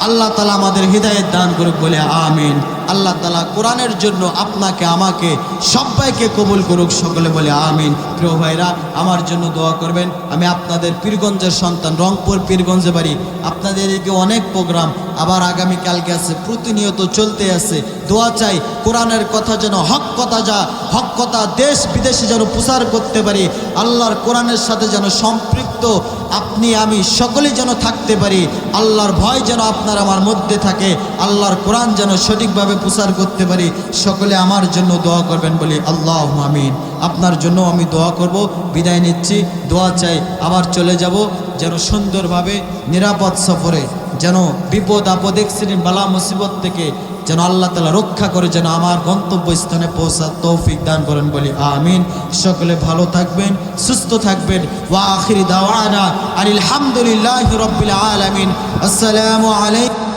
আল্লাহ তাআলা আমাদের হিদায়াত দান করুক বলে আমিন। আল্লাহ তাআলা কোরআনের জন্য আপনাকে আমাকে সবাইকে কবুল করুক, সকলে বলে আমিন। প্রিয় ভাইরা, আমার জন্য দোয়া করবেন। আমি আপনাদের পীরগঞ্জের সন্তান, রংপুর পীরগঞ্জে বাড়ি। আপনাদের এদিকে অনেক প্রোগ্রাম আবার আগামীকালকে আছে, প্রতিনিয়ত চলতে আছে। দোয়া চাই কোরআনের কথা যেন হক কথা দেশ বিদেশে যেন প্রচার করতে পারি। আল্লাহর কোরআনের সাথে যেন সম্পৃক্ত আপনি আমি সকলেই যেন থাকতে পারি। আল্লাহর ভয় যেন আপনার আমার মধ্যে থাকে। আল্লাহর কোরআন যেন সঠিকভাবে প্রচার করতে পারি। সকলে আমার জন্য দোয়া করবেন বলি আল্লাহুম্মা আমিন। আপনার জন্য আমি দোয়া করব। বিদায় নিচ্ছি, দোয়া চাই আবার চলে যাব, যেন সুন্দরভাবে নিরাপদ সফরে, যেন বিপদ আপদ এক্সিডেন্ট বালা মুসিবত থেকে যেন আল্লাহ তাআলা রক্ষা করে, যেন আমার গন্তব্যস্থানে পৌঁছার তৌফিক দান করেন বলি আমিন। সকলে ভালো থাকবেন, সুস্থ থাকবেন। ওয়া আখিরি দাওয়ানা আলহামদুলিল্লাহি রাব্বিল আলামিন। আসসালামু আলাইকুম।